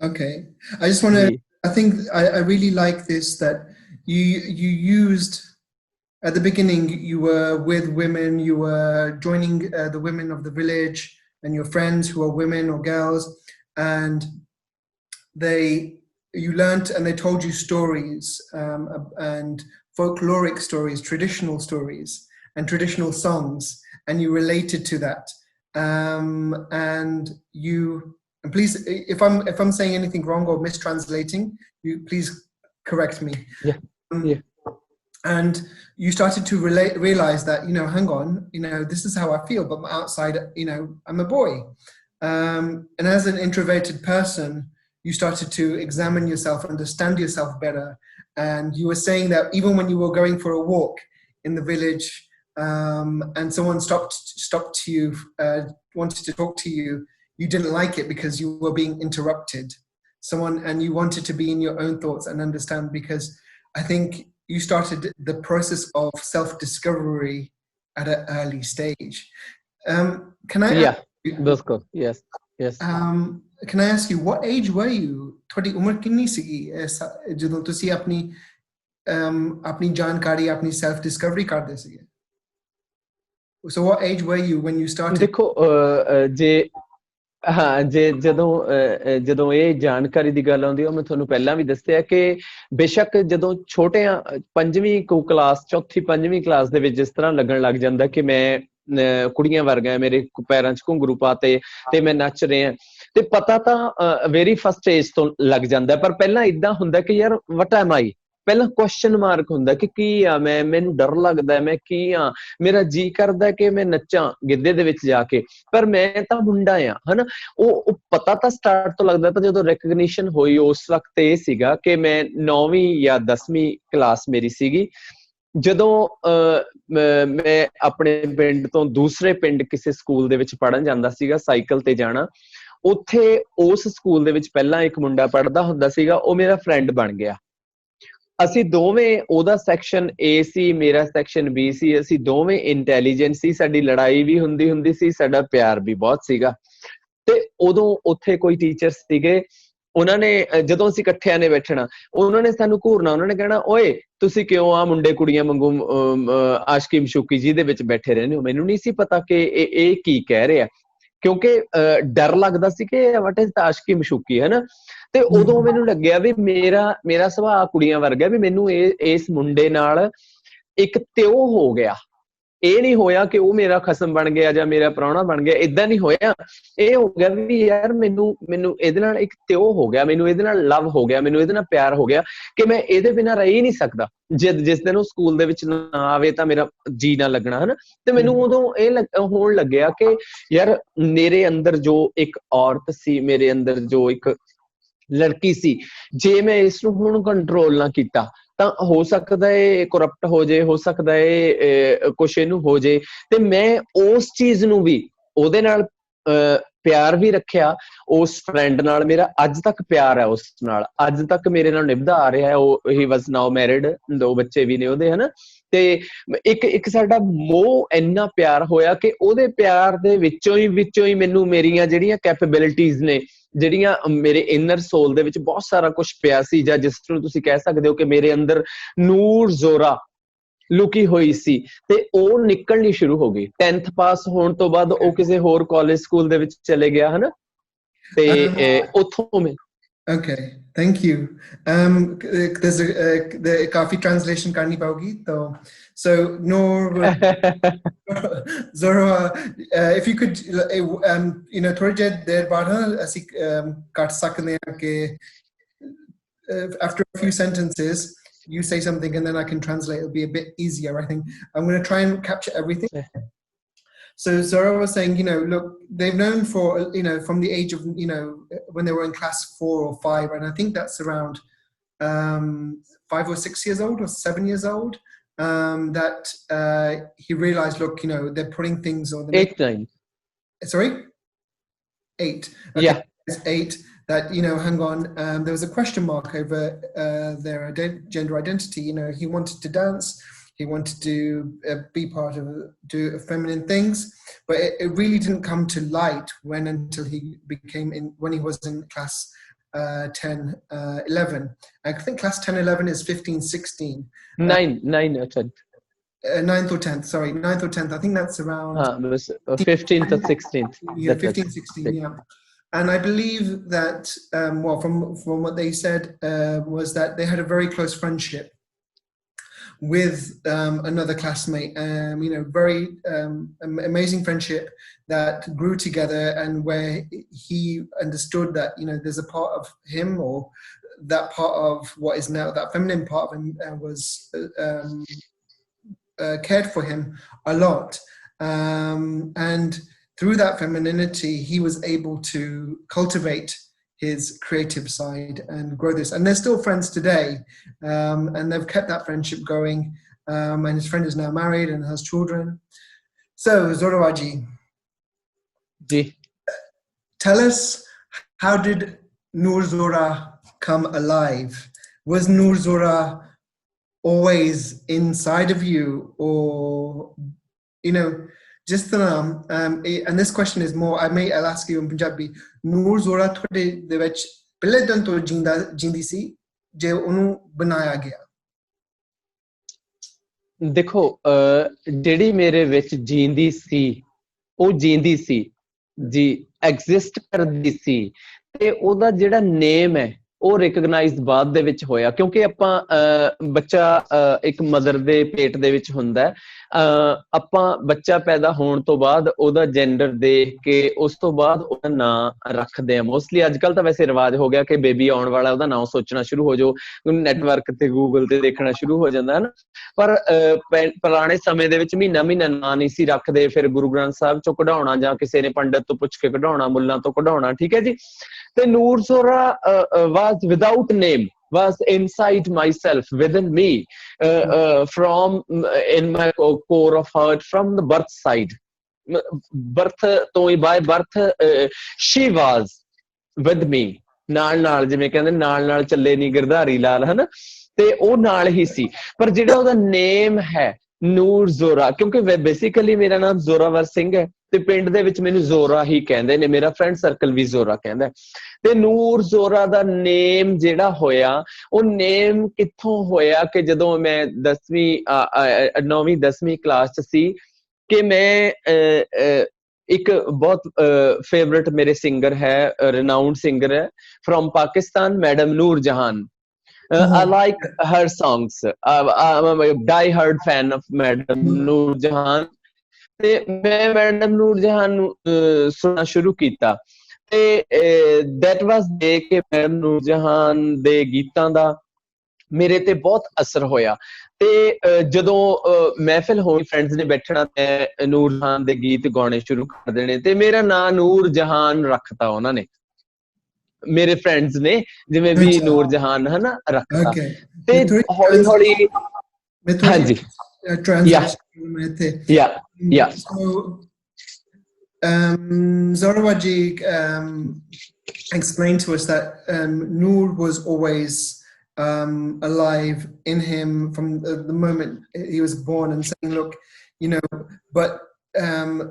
Okay, I just want to, I think I really like this, that you used at the beginning, you were with women, you were joining the women of the village and your friends who are women or girls, and you learnt and they told you stories, and folkloric stories, traditional stories and traditional songs, and you related to that, and you, and please, if I'm saying anything wrong or mistranslating, you please correct me. And you started to realize that, hang on, this is how I feel, but outside, I'm a boy. And as an introverted person, you started to examine yourself, understand yourself better. And you were saying that even when you were going for a walk in the village, and someone stopped you, wanted to talk to you, you didn't like it because you were being interrupted. And you wanted to be in your own thoughts and understand, because I think you started the process of self-discovery at an early stage. Can I? Yeah, that's good. Yes. Can I ask you, what age were you? ਤੁਹਾਡੀ ਉਮਰ ਕਿੰਨੀ ਸੀਗੀ ਜਦੋਂ ਤੁਸੀਂ ਆਪਣੀ ਜਾਣਕਾਰੀ, ਆਪਣੀ self discovery ਕਰਦੇ ਸੀਗੇ? So what age were you when you started? ਦੇਖੋ ਜਦੋਂ ਇਹ ਜਾਣਕਾਰੀ ਦੀ ਗੱਲ ਆਉਂਦੀ ਹੈ, ਮੈਂ ਤੁਹਾਨੂੰ ਪਹਿਲਾਂ ਵੀ ਦੱਸਿਆ ਕਿ ਬੇਸ਼ੱਕ ਜਦੋਂ ਛੋਟੇ ਆ, 5ਵੀਂ ਕਲਾਸ, ਚੌਥੀ 5ਵੀਂ ਕਲਾਸ ਦੇ ਵਿੱਚ ਜਿਸ ਤਰ੍ਹਾਂ ਲੱਗਣ ਲੱਗ ਜਾਂਦਾ ਕਿ ਮੈਂ ਕੁੜੀਆਂ ਵਰਗਾ, ਮੇਰੇ ਪੈਰਾਂ 'ਚ ਘੁੰਗਰੂ ਪਾਤੇ ਤੇ ਮੈਂ ਨੱਚ ਰਿਹਾ, ਤੇ ਪਤਾ ਤਾਂ ਵੈਰੀ ਫਸਟ ਏਜ ਤੋਂ ਲੱਗ ਜਾਂਦਾ। ਪਰ ਪਹਿਲਾਂ ਏਦਾਂ ਹੁੰਦਾ ਕਿ ਯਾਰ ਵਟ ਐਮ ਆਈ, ਪਹਿਲਾਂ ਕੁਐਸਚਨ ਮਾਰਕ ਹੁੰਦਾ ਕਿ ਕੀ ਆ ਮੈਂ, ਮੈਨੂੰ ਡਰ ਲੱਗਦਾ ਮੈਂ ਕੀ ਆ, ਮੇਰਾ ਜੀ ਕਰਦਾ ਕਿ ਮੈਂ ਨੱਚਾਂ ਗਿੱਧੇ ਦੇ ਵਿੱਚ ਜਾ ਕੇ, ਪਰ ਮੈਂ ਤਾਂ ਮੁੰਡਾ ਆ, ਹਨਾ। ਉਹ ਪਤਾ ਤਾਂ ਸਟਾਰਟ ਤੋਂ ਲੱਗਦਾ। ਪਰ ਜਦੋਂ ਰੈਕਗਨੀਸ਼ਨ ਹੋਈ ਉਸ ਵਕਤ ਇਹ ਸੀਗਾ ਕਿ ਮੈਂ 9ਵੀਂ ਜਾਂ 10ਵੀਂ ਕਲਾਸ ਮੇਰੀ ਸੀਗੀ, ਜਦੋਂ ਮੈਂ ਆਪਣੇ ਪਿੰਡ ਤੋਂ ਦੂਸਰੇ ਪਿੰਡ ਕਿਸੇ ਸਕੂਲ ਦੇ ਵਿੱਚ ਪੜ੍ਹਨ ਜਾਂਦਾ ਸੀਗਾ, ਸਾਈਕਲ ਤੇ ਜਾਣਾ। ਉੱਥੇ ਉਸ ਸਕੂਲ ਦੇ ਵਿੱਚ ਪਹਿਲਾਂ ਇੱਕ ਮੁੰਡਾ ਪੜ੍ਹਦਾ ਹੁੰਦਾ ਸੀਗਾ, ਉਹ ਮੇਰਾ ਫਰੈਂਡ ਬਣ ਗਿਆ। ਅਸੀਂ ਦੋਵੇਂ, ਉਹਦਾ ਸੈਕਸ਼ਨ A ਸੀ, ਮੇਰਾ ਸੈਕਸ਼ਨ B ਸੀ, ਅਸੀਂ ਦੋਵੇਂ ਇੰਟੈਲੀਜੈਂਟ ਸੀ, ਸਾਡੀ ਲੜਾਈ ਵੀ ਹੁੰਦੀ ਸੀ, ਸਾਡਾ ਪਿਆਰ ਵੀ ਬਹੁਤ ਸੀਗਾ। ਤੇ ਉਦੋਂ ਉੱਥੇ ਕੋਈ ਟੀਚਰ ਸੀਗੇ, ਉਹਨਾਂ ਨੇ ਜਦੋਂ ਅਸੀਂ ਇਕੱਠਿਆਂ ਨੇ ਬੈਠਣਾ, ਉਹਨਾਂ ਨੇ ਸਾਨੂੰ ਘੂਰਨਾ, ਉਹਨਾਂ ਨੇ ਕਹਿਣਾ, ਓਏ ਤੁਸੀਂ ਕਿਉਂ ਆ ਮੁੰਡੇ ਕੁੜੀਆਂ ਵਾਂਗੂ ਆਸ਼ਕੀ ਮਸ਼ੂਕੀ ਜੀ ਦੇ ਵਿੱਚ ਬੈਠੇ ਰਹਿੰਦੇ ਹੋ। ਮੈਨੂੰ ਨਹੀਂ ਸੀ ਪਤਾ ਕਿ ਇਹ ਕੀ ਕਹਿ ਰਿਹਾ, ਕਿਉਂਕਿ ਡਰ ਲੱਗਦਾ ਸੀ ਕਿ ਵਟ ਇਜ਼ ਆਸ਼ਕੀ ਮਸ਼ੂਕੀ, ਹਨਾ। ਤੇ ਉਦੋਂ ਮੈਨੂੰ ਲੱਗਿਆ ਵੀ ਮੇਰਾ ਸੁਭਾਅ ਕੁੜੀਆਂ ਵਰਗਾ, ਵੀ ਮੈਨੂੰ ਇਸ ਮੁੰਡੇ ਨਾਲ ਇੱਕ ਤਿਉ ਹੋ ਗਿਆ। ਇਹ ਨਹੀਂ ਹੋਇਆ ਕਿ ਉਹ ਮੇਰਾ ਖਸਮ ਬਣ ਗਿਆ ਜਾਂ ਮੇਰਾ ਪ੍ਰਾਹੁਣਾ ਬਣ ਗਿਆ, ਏਦਾਂ ਨਹੀਂ ਹੋਇਆ। ਇਹ ਹੋ ਗਿਆ ਵੀ ਯਾਰ ਮੈਨੂੰ ਇਹਦੇ ਨਾਲ ਇੱਕ ਤਿਉ ਹੋ ਗਿਆ, ਮੈਨੂੰ ਇਹਦੇ ਨਾਲ ਲਵ ਹੋ ਗਿਆ, ਮੈਨੂੰ ਇਹਦੇ ਨਾਲ ਪਿਆਰ ਹੋ ਗਿਆ ਕਿ ਮੈਂ ਇਹਦੇ ਬਿਨਾਂ ਰਹਿ ਹੀ ਨਹੀਂ ਸਕਦਾ। ਜਿਸ ਦਿਨ ਉਹ ਸਕੂਲ ਦੇ ਵਿੱਚ ਨਾ ਆਵੇ ਤਾਂ ਮੇਰਾ ਜੀ ਨਾ ਲੱਗਣਾ, ਹਨਾ। ਤੇ ਮੈਨੂੰ ਉਦੋਂ ਇਹ ਹੋਣ ਲੱਗਿਆ ਕਿ ਯਾਰ ਮੇਰੇ ਅੰਦਰ ਜੋ ਇੱਕ ਔਰਤ ਸੀ, ਮੇਰੇ ਅੰਦਰ ਜੋ ਇੱਕ ਲੜਕੀ ਸੀ, ਜੇ ਮੈਂ ਇਸ ਨੂੰ ਹੁਣ ਕੰਟਰੋਲ ਨਾ ਕੀਤਾ ਤਾਂ ਹੋ ਸਕਦਾ ਇਹ ਕਰਪਟ ਹੋ ਜੇ, ਹੋ ਸਕਦਾ ਇਹ ਕੁਛ ਇਹਨੂੰ ਹੋ ਜੇ। ਤੇ ਮੈਂ ਉਸ ਚੀਜ਼ ਨੂੰ ਵੀ, ਉਹਦੇ ਨਾਲ ਪਿਆਰ ਵੀ ਰੱਖਿਆ, ਉਸ ਫਰੈਂਡ ਨਾਲ ਮੇਰਾ ਅੱਜ ਤੱਕ ਪਿਆਰ ਹੈ, ਉਸ ਨਾਲ ਅੱਜ ਤੱਕ ਮੇਰੇ ਨਾਲ ਨਿਭਦਾ ਆ ਰਿਹਾ ਹੈ। ਉਹ ਹੀ ਵਾਜ਼ ਨਾਓ ਮੈਰਿਡ, 2 ਬੱਚੇ ਵੀ ਨੇ ਉਹਦੇ, ਹਨਾ। ਤੇ ਇੱਕ ਸਾਡਾ ਮੋਹ ਇੰਨਾ ਪਿਆਰ ਹੋਇਆ ਕਿ ਉਹਦੇ ਪਿਆਰ ਦੇ ਵਿੱਚੋਂ ਹੀ ਮੈਨੂੰ ਮੇਰੀਆਂ ਜਿਹੜੀਆਂ ਕੈਪੇਬਿਲਿਟੀਜ਼ ਨੇ, ਜਿਹੜੀਆਂ ਮੇਰੇ ਇਨਰ ਸੋਲ ਦੇ ਵਿੱਚ ਬਹੁਤ ਸਾਰਾ ਕੁਛ ਪਿਆ ਸੀ, ਜਾਂ ਜਿਸ ਨੂੰ ਤੁਸੀਂ ਕਹਿ ਸਕਦੇ ਹੋ ਕਿ ਮੇਰੇ ਅੰਦਰ ਨੂਰ ਜ਼ੋਰਾ ਲੁਕੀ ਹੋਈ ਸੀ, ਤੇ ਉਹ ਨਿਕਲਣੀ ਸ਼ੁਰੂ ਹੋ ਗਈ। 10th ਪਾਸ ਹੋਣ ਤੋਂ ਬਾਅਦ ਉਹ ਕਿਸੇ ਹੋਰ ਕਾਲਜ ਸਕੂਲ ਦੇ ਵਿੱਚ ਚਲੇ ਗਿਆ, ਹਨਾ। ਤੇ ਉੱਥੋਂ Okay, thank you. There's the काफी translation करनी पड़ेगी तो so Noor Zora, if you could थोड़ी देर बाद ऐसी काट सकते हैं कि after a few sentences you say something and then I can translate. It'll be a bit easier, I think. I'm going to try and capture everything. So Zora was saying, look, they've known for, from the age of, when they were in class 4 or 5, and I think that's around 5 or 6 years old or 7 years old, that he realized, look, they're putting things on the 8, 9. Sorry? 8. Okay. Yeah. It's 8. That, hang on, there was a question mark over their gender identity. He wanted to dance. He wanted to be part of, do feminine things, but it really didn't come to light until he when he was in class 10, 11. I think class 10, 11 is 15, 16. 9 or 10. 9th or 10th, sorry, 9th or 10th. I think that's around 15th or 16th. Yeah, 15, 16, yeah. And I believe that, from what they said, was that they had a very close friendship with another classmate, very amazing friendship that grew together, and where he understood that, there's a part of him, or that part of what is now that feminine part of him was cared for him a lot. And through that femininity, he was able to cultivate his creative side and grow this. And they're still friends today, and they've kept that friendship going. And his friend is now married and has children. So, Zorawar ji, tell us, how did Noor Zora come alive? Was Noor Zora always inside of you, or, just and this question is more, I'll ask you in Punjabi. Noor Zora thode de vich pehले din to jindi si je onu banaya gaya? ਦੇਖੋ ਜਿਹੜੀ ਮੇਰੇ ਵਿੱਚ ਜੀਂਦੀ ਸੀ ਉਹ ਜੀਂਦੀ ਸੀ ਜੀ, exist ਕਰਦੀ ਸੀ, ਤੇ ਉਹਦਾ ਜਿਹੜਾ ਨੇਮ ਹੈ ਉਹ ਰਿਕਗਨਾਈਜ਼ਡ ਬਾਅਦ ਦੇ ਵਿੱਚ ਹੋਇਆ, ਕਿਉਂਕਿ ਆਪਾਂ ਬੱਚਾ ਇੱਕ ਮਦਰ ਦੇ ਪੇਟ ਦੇ ਵਿੱਚ ਹੁੰਦਾ, ਆਪਾਂ ਬੱਚਾ ਪੈਦਾ ਹੋਣ ਤੋਂ ਬਾਅਦ ਉਹਦਾ ਜੈਂਡਰ ਦੇਖ ਕੇ ਉਸ ਤੋਂ ਬਾਅਦ ਉਹਦਾ ਨਾਂ ਰੱਖਦੇ ਆ। ਮੋਸਟਲੀ ਅੱਜ ਕੱਲ ਤਾਂ ਵੈਸੇ ਰਿਵਾਜ ਹੋ ਗਿਆ ਕਿ ਬੇਬੀ ਆਉਣ ਵਾਲਾ ਉਹਦਾ ਨਾਂ ਸੋਚਣਾ ਸ਼ੁਰੂ ਹੋ ਜਾਓ, ਨੈਟਵਰਕ ਤੇ ਗੂਗਲ ਤੇ ਦੇਖਣਾ ਸ਼ੁਰੂ ਹੋ ਜਾਂਦਾ ਨਾ। ਪਰ ਪੁਰਾਣੇ ਸਮੇਂ ਦੇ ਵਿੱਚ ਮਹੀਨਾ ਮਹੀਨਾ ਨਾਂ ਨਹੀਂ ਸੀ ਰੱਖਦੇ, ਫਿਰ ਗੁਰੂ ਗ੍ਰੰਥ ਸਾਹਿਬ ਚੋਂ ਕਢਾਉਣਾ ਜਾਂ ਕਿਸੇ ਨੇ ਪੰਡਤ ਤੋਂ ਪੁੱਛ ਕੇ ਕਢਾਉਣਾ, ਮੁੱਲਾਂ ਤੋਂ ਕਢਾਉਣਾ, ਠੀਕ ਹੈ ਜੀ। ਤੇ ਨੂਰ ਜ਼ੋਰਾ was without name, was inside myself, within me, from in my core of heart, from the birth side, birth ਤੋਂ ਹੀ by birth, she was with me, ਨਾਲ ਜਿਵੇਂ ਕਹਿੰਦੇ ਨਾਲ ਚੱਲੇ ਨੀ ਗਿਰਧਾਰੀ ਲਾਲ, ਹਨਾ, ਤੇ ਉਹ ਨਾਲ ਹੀ ਸੀ। ਪਰ ਜਿਹੜਾ ਉਹਦਾ ਨੇਮ ਹੈ ਨੂਰ ਜ਼ੋਰਾ, ਕਿਉਂਕਿ ਬੇਸਿਕਲੀ ਮੇਰਾ ਨਾਮ ਜ਼ੋਰਾਵਰ ਸਿੰਘ ਹੈ ਤੇ ਪਿੰਡ ਦੇ ਵਿੱਚ ਮੈਨੂੰ ਜ਼ੋਰਾ ਹੀ ਕਹਿੰਦੇ ਨੇ, ਮੇਰਾ ਫਰੈਂਡ ਸਰਕਲ ਵੀ ਜ਼ੋਰਾ ਕਹਿੰਦਾ। ਤੇ ਨੂਰ ਜ਼ੋਰਾ ਦਾ ਨੇਮ ਜਿਹੜਾ ਹੋਇਆ, ਉਹ ਨੇਮ ਕਿੱਥੋਂ ਹੋਇਆ ਕਿ ਜਦੋਂ ਮੈਂ 9ਵੀਂ 10ਵੀਂ ਕਲਾਸ ਚ ਸੀ, ਕਿ ਮੈਂ ਇੱਕ ਬਹੁਤ ਫੇਵਰਟ ਮੇਰੇ ਸਿੰਗਰ ਹੈ, ਰਿਨਾਊਂਡ ਸਿੰਗਰ ਹੈ ਫਰੋਮ ਪਾਕਿਸਤਾਨ, ਮੈਡਮ ਨੂਰ ਜਹਾਨ। I like her songs. I'm a die-hard fan of Madam Noor Jahan. ਤੇ ਮੈਂ ਮੈਡਮ ਨੂਰ ਜਹਾਨ ਨੂੰ ਸੁਣਨਾ ਸ਼ੁਰੂ ਕੀਤਾ, ਤੇ that was day ਕਿ ਮੈਡਮ ਨੂਰ ਜਹਾਨ ਦੇ ਗੀਤਾਂ ਦਾ ਮੇਰੇ ਤੇ ਬਹੁਤ ਅਸਰ ਹੋਇਆ। ਤੇ ਜਦੋਂ ਮਹਿਫਿਲ ਹੋਣੀ, ਫਰੈਂਡਸ ਨੇ ਬੈਠਣਾ, ਤੇ ਨੂਰ ਜਹਾਨ ਦੇ ਗੀਤ ਗਾਉਣੇ ਸ਼ੁਰੂ ਕਰ ਦੇਣੇ, ਤੇ ਮੇਰਾ ਨਾਂ ਨੂਰ ਜਹਾਨ ਰੱਖਤਾ ਉਹਨਾਂ ਨੇ, ਮੇਰੇ ਫਰੈਂਡਸ ਨੇ, ਜਿਵੇਂ ਵੀ ਨੂਰ ਜਹਾਨ ਹਨਾ ਰੱਖਤਾ। ਤੇ ਹੌਲੀ ਹੌਲੀ, ਹਾਂਜੀ, So, Zorawar ji explained to us that Noor was always alive in him from the moment he was born, and saying, look, but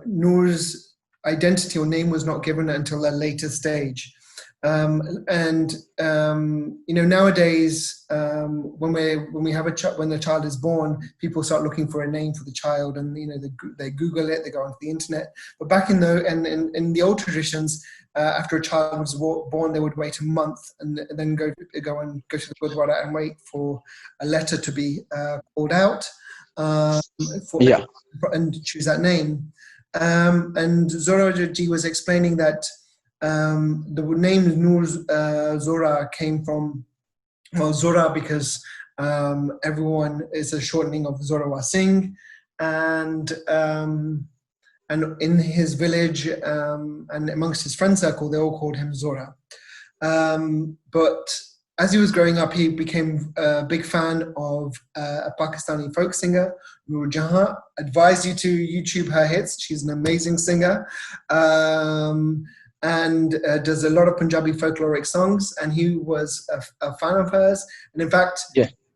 Noor's identity or name was not given until a later stage. Nowadays, when the child is born, people start looking for a name for the child, and they Google it, they go onto the internet. But back in the old traditions, after a child was born, they would wait a month and then go to the Gurdwara and wait for a letter to be called out and choose that name. And Zorawar was explaining that the name Noor Zora came from, Zora because everyone is a shortening of Zorawar Singh, and in his village and amongst his friend circle, they all called him Zora. But as he was growing up, he became a big fan of a Pakistani folk singer, Noor Jahan. Advise you to YouTube her hits. She's an amazing singer. And does a lot of Punjabi folkloric songs, and he was a fan of hers. And in fact,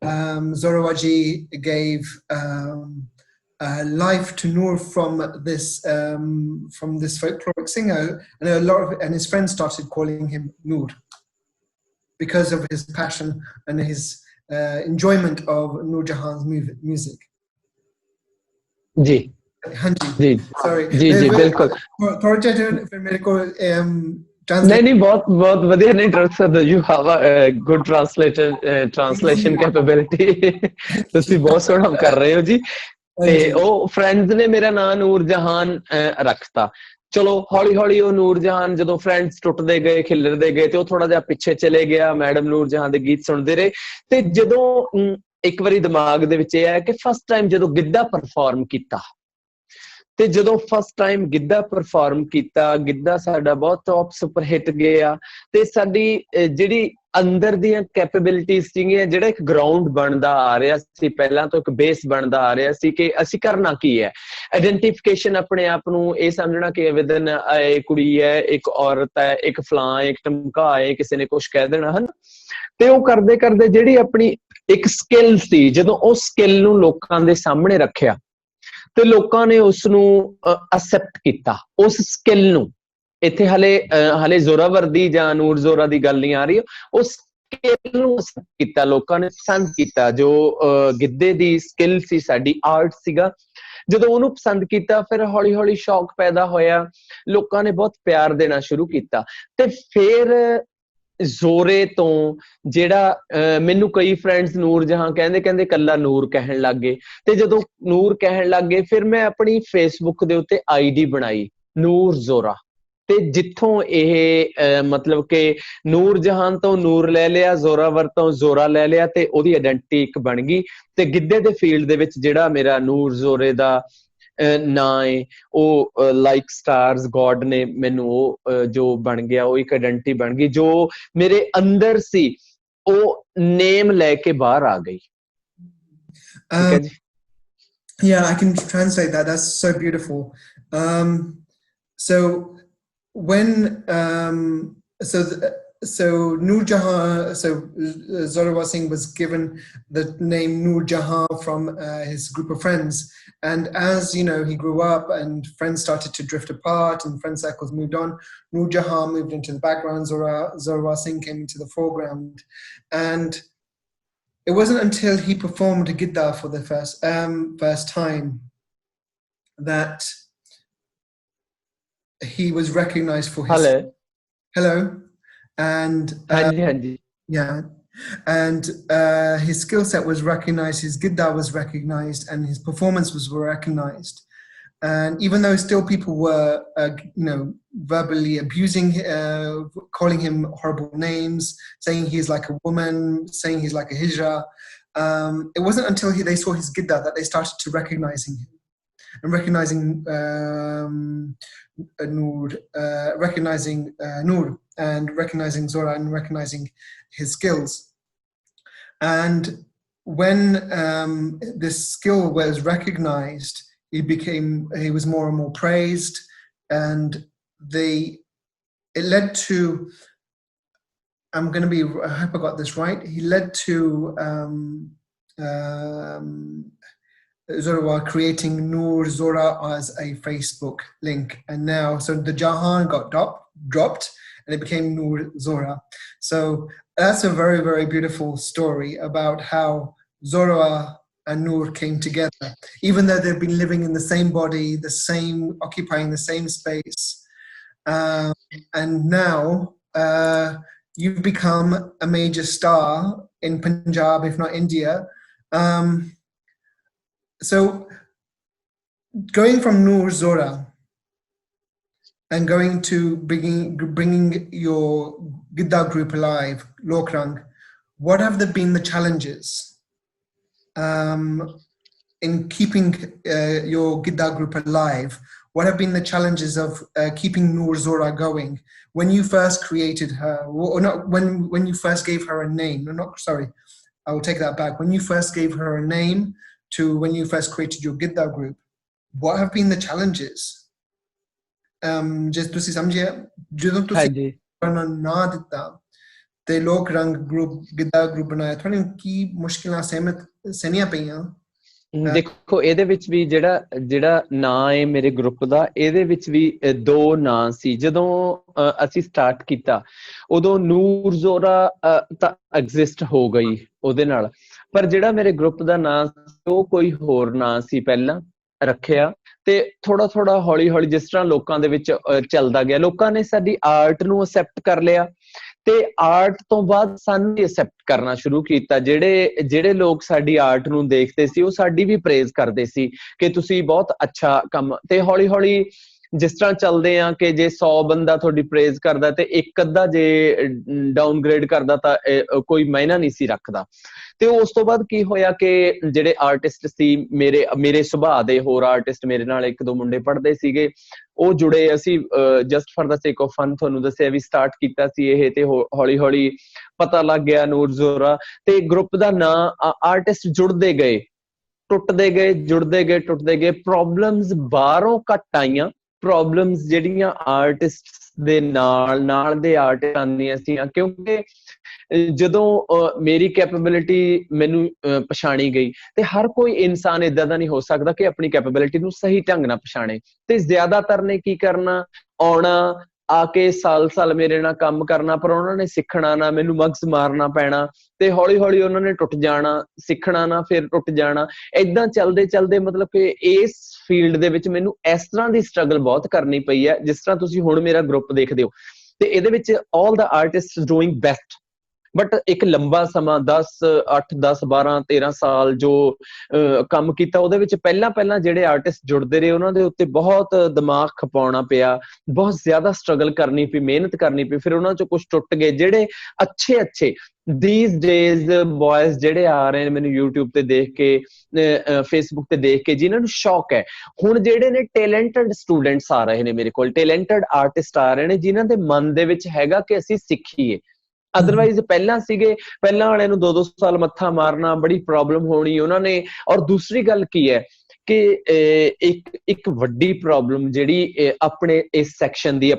Zorawar gave life to Noor from this folkloric singer, and his friends started calling him Noor because of his passion and his enjoyment of Noor Jahan's music. Ji ji Sorry. जी जी बिल्कुल नहीं बहुत बहुत बढ़िया नहीं translator you have a good translation capability ਤੁਸੀਂ ਬਹੁਤ ਸੋਹਣਾ ਕਰ ਰਹੇ ਹੋ ਜੀ ਤੇ ਉਹ ਫਰੈਂਡਸ ਨੇ ਮੇਰਾ ਨਾਮ ਨੂਰ ਜਹਾਨ ਰੱਖਤਾ ਚਲੋ ਹੌਲੀ ਹੌਲੀ ਉਹ ਨੂਰ ਜਹਾਨ ਜਦੋਂ ਫਰੈਂਡਸ ਟੁੱਟਦੇ ਗਏ ਖਿਲਰਦੇ ਗਏ ਤੇ ਉਹ ਥੋੜਾ ਜਿਹਾ ਪਿੱਛੇ ਚਲੇ ਗਿਆ ਮੈਡਮ ਨੂਰ ਜਹਾਨ ਦੇ ਗੀਤ ਸੁਣਦੇ ਰਹੇ ਤੇ ਜਦੋਂ ਇੱਕ ਵਾਰੀ ਦਿਮਾਗ ਦੇ ਵਿੱਚ ਇਹ ਆਇਆ ਕਿ ਫਸਟ ਟਾਈਮ ਜਦੋਂ ਗਿੱਧਾ ਪਰਫਾਰਮ ਕੀਤਾ ਤੇ ਜਦੋਂ ਫਸਟ ਟਾਈਮ ਗਿੱਧਾ ਪਰਫਾਰਮ ਕੀਤਾ ਗਿੱਧਾ ਸਾਡਾ ਬਹੁਤ ਟੌਪ ਸੁਪਰ ਹਿੱਟ ਗਿਆ ਤੇ ਸਾਡੀ ਜਿਹੜੀ ਅੰਦਰ ਦੀਆਂ ਕੈਪੇਬਿਲਿਟੀਜ਼ ਸੀਗੀਆਂ ਜਿਹੜਾ ਇੱਕ ਗਰਾਊਂਡ ਬਣਦਾ ਆ ਰਿਹਾ ਸੀ ਪਹਿਲਾਂ ਤੋਂ ਇੱਕ ਬੇਸ ਬਣਦਾ ਆ ਰਿਹਾ ਸੀ ਕਿ ਅਸੀਂ ਕਰਨਾ ਕੀ ਹੈ ਆਇਡੈਂਟੀਫਿਕੇਸ਼ਨ ਆਪਣੇ ਆਪ ਨੂੰ ਇਹ ਸਮਝਣਾ ਕਿ ਵਿਦਨ ਇਹ ਕੁੜੀ ਹੈ ਇੱਕ ਔਰਤ ਹੈ ਇੱਕ ਫਲਾਂ ਇੱਕ ਟਮਕਾ ਹੈ ਕਿਸੇ ਨੇ ਕੁਝ ਕਹਿ ਦੇਣਾ ਹਨ ਤੇ ਉਹ ਕਰਦੇ ਕਰਦੇ ਜਿਹੜੀ ਆਪਣੀ ਇੱਕ ਸਕਿੱਲ ਸੀ ਜਦੋਂ ਉਹ ਸਕਿੱਲ ਨੂੰ ਲੋਕਾਂ ਦੇ ਸਾਹਮਣੇ ਰੱਖਿਆ ਤੇ ਲੋਕਾਂ ਨੇ ਉਸ ਨੂੰ ਅਸੈਪਟ ਕੀਤਾ ਉਸ ਸਕਿੱਲ ਨੂੰ ਇੱਥੇ ਹਲੇ ਜ਼ੋਰਾਵਰ ਦੀ ਜਾਂ ਨੂਰ ਜ਼ੋਰਾ ਦੀ ਗੱਲ ਨਹੀਂ ਆ ਰਹੀ ਉਸ ਸਕਿੱਲ ਨੂੰ ਅਸੈਪਟ ਕੀਤਾ ਲੋਕਾਂ ਨੇ ਪਸੰਦ ਕੀਤਾ ਜੋ ਗਿੱਧੇ ਦੀ ਸਕਿੱਲ ਸੀ ਸਾਡੀ ਆਰਟ ਸੀਗਾ ਜਦੋਂ ਉਹਨੂੰ ਪਸੰਦ ਕੀਤਾ ਫਿਰ ਹੌਲੀ ਹੌਲੀ ਸ਼ੌਕ ਪੈਦਾ ਹੋਇਆ ਲੋਕਾਂ ਨੇ ਬਹੁਤ ਪਿਆਰ ਦੇਣਾ ਸ਼ੁਰੂ ਕੀਤਾ ਤੇ ਫਿਰ ਜ਼ੋਰੇ ਤੋਂ ਜਿਹੜਾ ਮੈਨੂੰ ਕਈ ਫਰੈਂਡਸ ਨੂਰ ਜਹਾਂ ਕਹਿੰਦੇ ਕੱਲਾ ਨੂਰ ਕਹਿਣ ਲੱਗ ਗਏ ਤੇ ਜਦੋਂ ਨੂਰ ਕਹਿਣ ਲੱਗ ਗਏ ਫਿਰ ਮੈਂ ਆਪਣੀ ਫੇਸਬੁੱਕ ਦੇ ਉੱਤੇ ਆਈਡੀ ਬਣਾਈ ਨੂਰ ਜ਼ੋਰਾ ਤੇ ਜਿੱਥੋਂ ਇਹ ਮਤਲਬ ਕਿ ਨੂਰ ਜਹਾਨ ਤੋਂ ਨੂਰ ਲੈ ਲਿਆ ਜ਼ੋਰਾਵਰ ਤੋਂ ਜ਼ੋਰਾ ਲੈ ਲਿਆ ਤੇ ਉਹਦੀ ਆਇਡੈਂਟਿਟੀ ਇੱਕ ਬਣ ਗਈ ਤੇ ਗਿੱਧੇ ਦੇ ਫੀਲਡ ਦੇ ਵਿੱਚ ਜਿਹੜਾ ਮੇਰਾ ਨੂਰ ਜ਼ੋਰੇ ਦਾ ਨਾਂ ਹੈ ਉਹ ਲਾਈਕ ਸਟਾਰਸ ਗੋਡ ਨੇ ਮੈਨੂੰ ਉਹ ਜੋ ਬਣ ਗਿਆ ਉਹ ਇੱਕ ਆਇਡੈਂਟਿਟੀ ਬਣ ਗਈ ਜੋ ਮੇਰੇ ਅੰਦਰ ਸੀ ਉਹ ਨੇਮ ਲੈ ਕੇ ਬਾਹਰ ਆ ਗਈ ਠੀਕ ਹੈ ਜੀ Yeah, I can translate that. That's so beautiful. So when so Noor Jahan, so Zorawar Singh was given the name Noor Jahan from his group of friends, and as he grew up and friends started to drift apart and friend circles moved on, Noor Jahan moved into the background, Zorawar Singh came into the foreground, and it wasn't until he performed Gidda for the first time that he was recognized for his hello and yeah and his skill set was recognized, his Gidda was recognized, and his performance was recognized. And even though still people were verbally abusing, calling him horrible names, saying he's like a woman, saying he's like a hijra, it wasn't until they saw his Gidda that they started to recognizing him and recognizing Noor, Noor and recognizing Zora and recognizing his skills. And when this skill was recognized, he was more and more praised, and it led to, I hope I got this right, he led to Zorawar creating Noor Zora as a Facebook link, and now so the Jahan got dropped and it became Noor Zora. So that's a very, very beautiful story about how Zora and Noor came together, even though they've been living in the same body, occupying the same space. And now you've become a major star in Punjab, if not India. So going from Noor Zora and going to bringing your Gidda group alive, Lok Rang, what have been the challenges in keeping your Gidda group alive? What have been the challenges of keeping Noor Zora going? When you first created her, or not, when you first gave her a name, I will take that back. When you first gave her a name to when you first created your Gidda group, what have been the challenges? Just ਤੁਸੀਂ ਸਮਝਿਆ ਜਦੋਂ ਤੁਸੀਂ ਨਾਂ ਦਿੱਤਾ ਤੇ ਲੋਕ ਰੰਗ group Giddha group ਬਣਾਇਆ, ਤੁਹਾਨੂੰ ਕੀ ਮੁਸ਼ਕਿਲਾਂ ਸਹਿਣੀਆਂ ਪਈਆਂ? ਦੇਖੋ ਇਹਦੇ ਵਿੱਚ ਵੀ ਜਿਹੜਾ ਨਾਂ ਹੈ ਮੇਰੇ ਗਰੁੱਪ ਦਾ, ਇਹਦੇ ਵਿੱਚ ਵੀ 2 ਨਾਂ ਸੀ। ਜਦੋਂ ਅਸੀਂ ਸਟਾਰਟ ਕੀਤਾ ਉਦੋਂ ਨੂਰ ਜ਼ੋਰਾ ਤਾਂ ਐਗਜ਼ਿਸਟ ਹੋ ਗਈ ਉਹਦੇ ਨਾਲ, ਪਰ ਜਿਹੜਾ ਮੇਰੇ ਗਰੁੱਪ ਦਾ ਨਾਂ ਉਹ ਕੋਈ ਹੋਰ ਨਾਂ ਸੀ ਪਹਿਲਾਂ ਰੱਖਿਆ, ਤੇ ਥੋੜਾ ਹੌਲੀ ਜਿਸ ਤਰ੍ਹਾਂ ਲੋਕਾਂ ਦੇ ਵਿੱਚ ਚੱਲਦਾ ਗਿਆ, ਲੋਕਾਂ ਨੇ ਸਾਡੀ ਆਰਟ ਨੂੰ ਅਸੈਪਟ ਕਰ ਲਿਆ ਤੇ ਆਰਟ ਤੋਂ ਬਾਅਦ ਸਾਨੂੰ ਵੀ ਅਸੈਪਟ ਕਰਨਾ ਸ਼ੁਰੂ ਕੀਤਾ। ਜਿਹੜੇ ਲੋਕ ਸਾਡੀ ਆਰਟ ਨੂੰ ਦੇਖਦੇ ਸੀ ਉਹ ਸਾਡੀ ਵੀ ਪ੍ਰੇਜ਼ ਕਰਦੇ ਸੀ ਕਿ ਤੁਸੀਂ ਬਹੁਤ ਅੱਛਾ ਕੰਮ, ਤੇ ਹੌਲੀ ਜਿਸ ਤਰ੍ਹਾਂ ਚੱਲਦੇ ਆ ਕਿ ਜੇ 100 ਬੰਦਾ ਤੁਹਾਡੀ ਪ੍ਰੇਜ਼ ਕਰਦਾ ਤੇ ਇੱਕ ਅੱਧਾ ਜੇ ਡਾਊਨਗ੍ਰੇਡ ਕਰਦਾ ਤਾਂ ਕੋਈ ਮਾਇਨਾ ਨਹੀਂ ਸੀ ਰੱਖਦਾ। ਤੇ ਉਸ ਤੋਂ ਬਾਅਦ ਕੀ ਹੋਇਆ ਕਿ ਜਿਹੜੇ ਆਰਟਿਸਟ ਸੀ ਮੇਰੇ ਸੁਭਾਅ ਦੇ, ਹੋਰ ਆਰਟਿਸਟ ਮੇਰੇ ਨਾਲ 1-2 ਮੁੰਡੇ ਪੜ੍ਹਦੇ ਸੀਗੇ, ਉਹ ਜੁੜੇ। ਅਸੀਂ ਜਸਟ ਫॉर द ਸੇਕ ਆਫ ਫਨ ਤੁਹਾਨੂੰ ਦੱਸਿਆ ਵੀ ਸਟਾਰਟ ਕੀਤਾ ਸੀ ਇਹ, ਤੇ ਹੌਲੀ ਪਤਾ ਲੱਗ ਗਿਆ ਨੂਰ ਜ਼ੋਰਾ, ਤੇ ਗਰੁੱਪ ਦਾ ਨਾਂ ਆਰਟਿਸਟ ਜੁੜਦੇ ਗਏ, ਟੁੱਟਦੇ ਗਏ, ਜੁੜਦੇ ਗਏ, ਟੁੱਟਦੇ ਗਏ। ਪ੍ਰੋਬਲਮਸ ਬਾਹਰੋਂ ਘੱਟ ਆਈਆਂ, ਪ੍ਰੋਬਲਮਸ ਜਿਹੜੀਆਂ ਆਰਟਿਸਟ ਦੇ ਨਾਲ ਦੇ ਆਰਟਿਸਟ ਆਉਂਦੀਆਂ ਸੀ, ਕਿਉਂਕਿ ਜਦੋਂ ਮੇਰੀ ਕੈਪੇਬਿਲਿਟੀ ਮੈਨੂੰ ਪਛਾਣੀ ਗਈ, ਤੇ ਹਰ ਕੋਈ ਇਨਸਾਨ ਏਦਾਂ ਦਾ ਨਹੀਂ ਹੋ ਸਕਦਾ ਕਿ ਆਪਣੀ ਕੈਪੇਬਿਲਿਟੀ ਨੂੰ ਸਹੀ ਢੰਗ ਨਾਲ ਪਛਾਣੇ, ਤੇ ਜ਼ਿਆਦਾਤਰ ਨੇ ਕੀ ਕਰਨਾ, ਆਉਣਾ ਆ ਕੇ ਸਾਲ ਮੇਰੇ ਨਾਲ ਕੰਮ ਕਰਨਾ, ਪਰ ਉਹਨਾਂ ਨੇ ਸਿੱਖਣਾ ਨਾ, ਮੈਨੂੰ ਮਗਜ਼ ਮਾਰਨਾ ਪੈਣਾ, ਤੇ ਹੌਲੀ ਉਹਨਾਂ ਨੇ ਟੁੱਟ ਜਾਣਾ, ਸਿੱਖਣਾ ਨਾ, ਫਿਰ ਟੁੱਟ ਜਾਣਾ। ਏਦਾਂ ਚੱਲਦੇ ਮਤਲਬ ਕਿ ਇਸ ਫੀਲਡ ਦੇ ਵਿੱਚ ਮੈਨੂੰ ਇਸ ਤਰ੍ਹਾਂ ਦੀ ਸਟਰਗਲ ਬਹੁਤ ਕਰਨੀ ਪਈ ਹੈ, ਜਿਸ ਤਰ੍ਹਾਂ ਤੁਸੀਂ ਹੁਣ ਮੇਰਾ ਗਰੁੱਪ ਦੇਖਦੇ ਹੋ, ਤੇ ਇਹਦੇ ਵਿੱਚ ਆਲ ਦਾ ਆਰਟਿਸਟ ਡੂਇੰਗ ਬੈਸਟ, ਬਟ ਇੱਕ ਲੰਬਾ ਸਮਾਂ 8, 10, 12, 13 ਸਾਲ ਜੋ ਕੰਮ ਕੀਤਾ, ਉਹਦੇ ਵਿੱਚ ਪਹਿਲਾਂ ਜਿਹੜੇ ਆਰਟਿਸਟ ਜੁੜਦੇ ਰਹੇ ਉਹਨਾਂ ਦੇ ਉੱਤੇ ਬਹੁਤ ਦਿਮਾਗ ਖਪਾਉਣਾ ਪਿਆ, ਬਹੁਤ ਜ਼ਿਆਦਾ ਸਟਰਗਲ ਕਰਨੀ ਪਈ, ਮਿਹਨਤ ਕਰਨੀ ਪਈ, ਫਿਰ ਉਹਨਾਂ ਚੋਂ ਕੁਛ ਟੁੱਟ ਗਏ। ਜਿਹੜੇ ਅੱਛੇ these days boys ਜਿਹੜੇ ਆ ਰਹੇ ਨੇ ਮੈਨੂੰ YouTube ਤੇ ਦੇਖ ਕੇ, Facebook ਤੇ ਦੇਖ ਕੇ, ਜਿਨ੍ਹਾਂ ਨੂੰ ਸ਼ੌਕ ਹੈ, ਹੁਣ ਜਿਹੜੇ ਨੇ ਟੈਲੈਂਟਡ ਸਟੂਡੈਂਟਸ ਆ ਰਹੇ ਨੇ ਮੇਰੇ ਕੋਲ, ਟੈਲੈਂਟਡ ਆਰਟਿਸਟ ਆ ਰਹੇ ਨੇ, ਜਿਨ੍ਹਾਂ ਦੇ ਮਨ ਦੇ ਵਿੱਚ ਹੈਗਾ ਕਿ ਅਸੀਂ ਸਿੱਖੀਏ। ਅਦਰਵਾਈਜ਼ ਪਹਿਲਾਂ ਵਾਲਿਆਂ ਨੂੰ 2-2 ਸਾਲ ਮੱਥਾ ਮਾਰਨਾ, ਬੜੀ ਪ੍ਰੋਬਲਮ ਹੋਣੀ ਉਹਨਾਂ ਨੇ। ਔਰ ਦੂਸਰੀ ਗੱਲ ਕੀ ਹੈ ਕਿ ਇੱਕ ਵੱਡੀ ਪ੍ਰੋਬਲਮ ਜਿਹੜੀ ਆਪਣੇ ਸੈਕਸ਼ਨ ਦੀ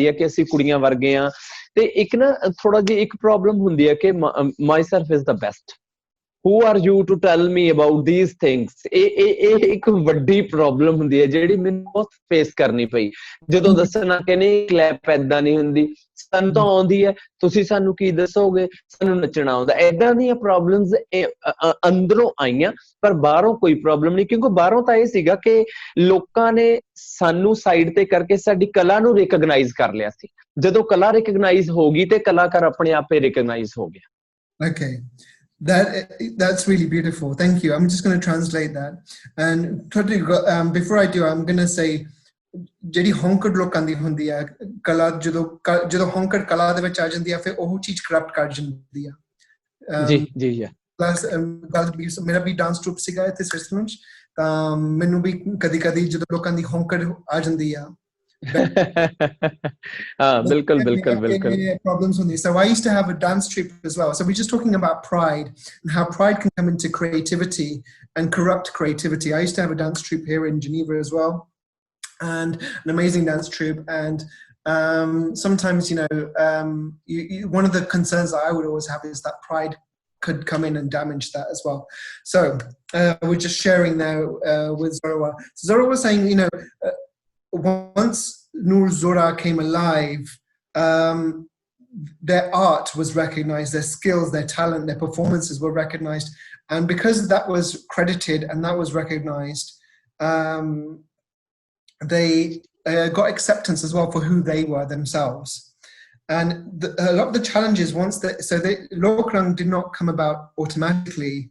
ਹੈ ਕਿ ਅਸੀਂ ਕੁੜੀਆਂ ਵਰਗੇ ਆ, ਤੇ ਇੱਕ ਨਾ ਥੋੜਾ ਜਿਹੀ ਇੱਕ ਪ੍ਰੋਬਲਮ ਹੁੰਦੀ ਹੈ ਕਿ my self is the best, who are you to tell me about these things? ਇਹ ਇੱਕ ਵੱਡੀ ਪ੍ਰੋਬਲਮ ਹੁੰਦੀ ਹੈ ਜਿਹੜੀ ਮੈਨੂੰ ਬਹੁਤ ਫੇਸ ਕਰਨੀ ਪਈ, ਜਦੋਂ ਦੱਸਣਾ ਕਿ ਨਹੀਂ ਕਲੈਪ ਏਦਾਂ ਨਹੀਂ ਹੁੰਦੀ, ਸਾਨੂੰ ਤਾਂ ਆਉਂਦੀ ਹੈ, ਤੁਸੀਂ ਸਾਨੂੰ ਕੀ ਦੱਸੋਗੇ, ਸਾਨੂੰ ਨੱਚਣਾ ਆਉਂਦਾ। ਏਦਾਂ ਦੀਆਂ ਪ੍ਰੋਬਲਮਸ ਅੰਦਰੋਂ ਆਈਆਂ, ਪਰ ਬਾਹਰੋਂ ਕੋਈ ਪ੍ਰੋਬਲਮ ਨਹੀਂ, ਕਿਉਂਕਿ ਬਾਹਰੋਂ ਤਾਂ ਇਹ ਸੀਗਾ ਕਿ ਲੋਕਾਂ ਨੇ ਸਾਨੂੰ ਸਾਈਡ ਤੇ ਕਰਕੇ ਸਾਡੀ ਕਲਾ ਨੂੰ ਰਿਕਗਨਾਈਜ਼ ਕਰ ਲਿਆ ਸੀ। ਜਦੋਂ ਕਲਾ ਰਿਕਗਨਾਈਜ਼ ਹੋ ਗਈ ਤੇ ਕਲਾਕਾਰ ਆਪਣੇ ਆਪੇ ਰਿਕਗਨਾਈਜ਼ ਹੋ ਗਿਆ। Okay. That's really beautiful. Thank you. I'm just going to translate that. And before I do, I'm going to say, ਜਿਹੜੀ ਹੌਂਕੜ ਲੋਕਾਂ ਦੀ ਹੁੰਦੀ ਹੈ ਕਲਾ, ਜਦੋਂ ਹੌਂਕੜ ਕਲਾ ਦੇ ਵਿੱਚ ਆ ਜਾਂਦੀ ਹੈ, ਫਿਰ ਉਹ ਚੀਜ਼ ਕਰਪਟ ਕਰ ਜਾਂਦੀ ਹੈ। ਜੀ ਮੇਰਾ ਵੀ ਡਾਂਸ ਟਰੂਪ ਸੀਗਾ ਇੱਥੇ ਸਵਿਟਜ਼ਰਲੈਂਡ, ਤਾਂ ਮੈਨੂੰ ਵੀ ਕਦੀ ਜਦੋਂ ਲੋਕਾਂ ਦੀ ਹੌਂਕੜ ਆ ਜਾਂਦੀ ਆ, ਬਿਲਕੁਲ problems on this. So I used to have a dance troupe as well. So we're just talking about pride and how pride can come into creativity and corrupt creativity. I used to have a dance troupe here in Geneva as well, and an amazing dance troupe. And sometimes, one of the concerns that I would always have is that pride could come in and damage that as well. So we're just sharing now with Zora. Zora was saying, you know, once Noor Zora came alive, their art was recognized, their skills, their talent, their performances were recognized. And because that was credited and that was recognized, they got acceptance as well for who they were themselves. And a lot of the challenges Lok Rang did not come about automatically.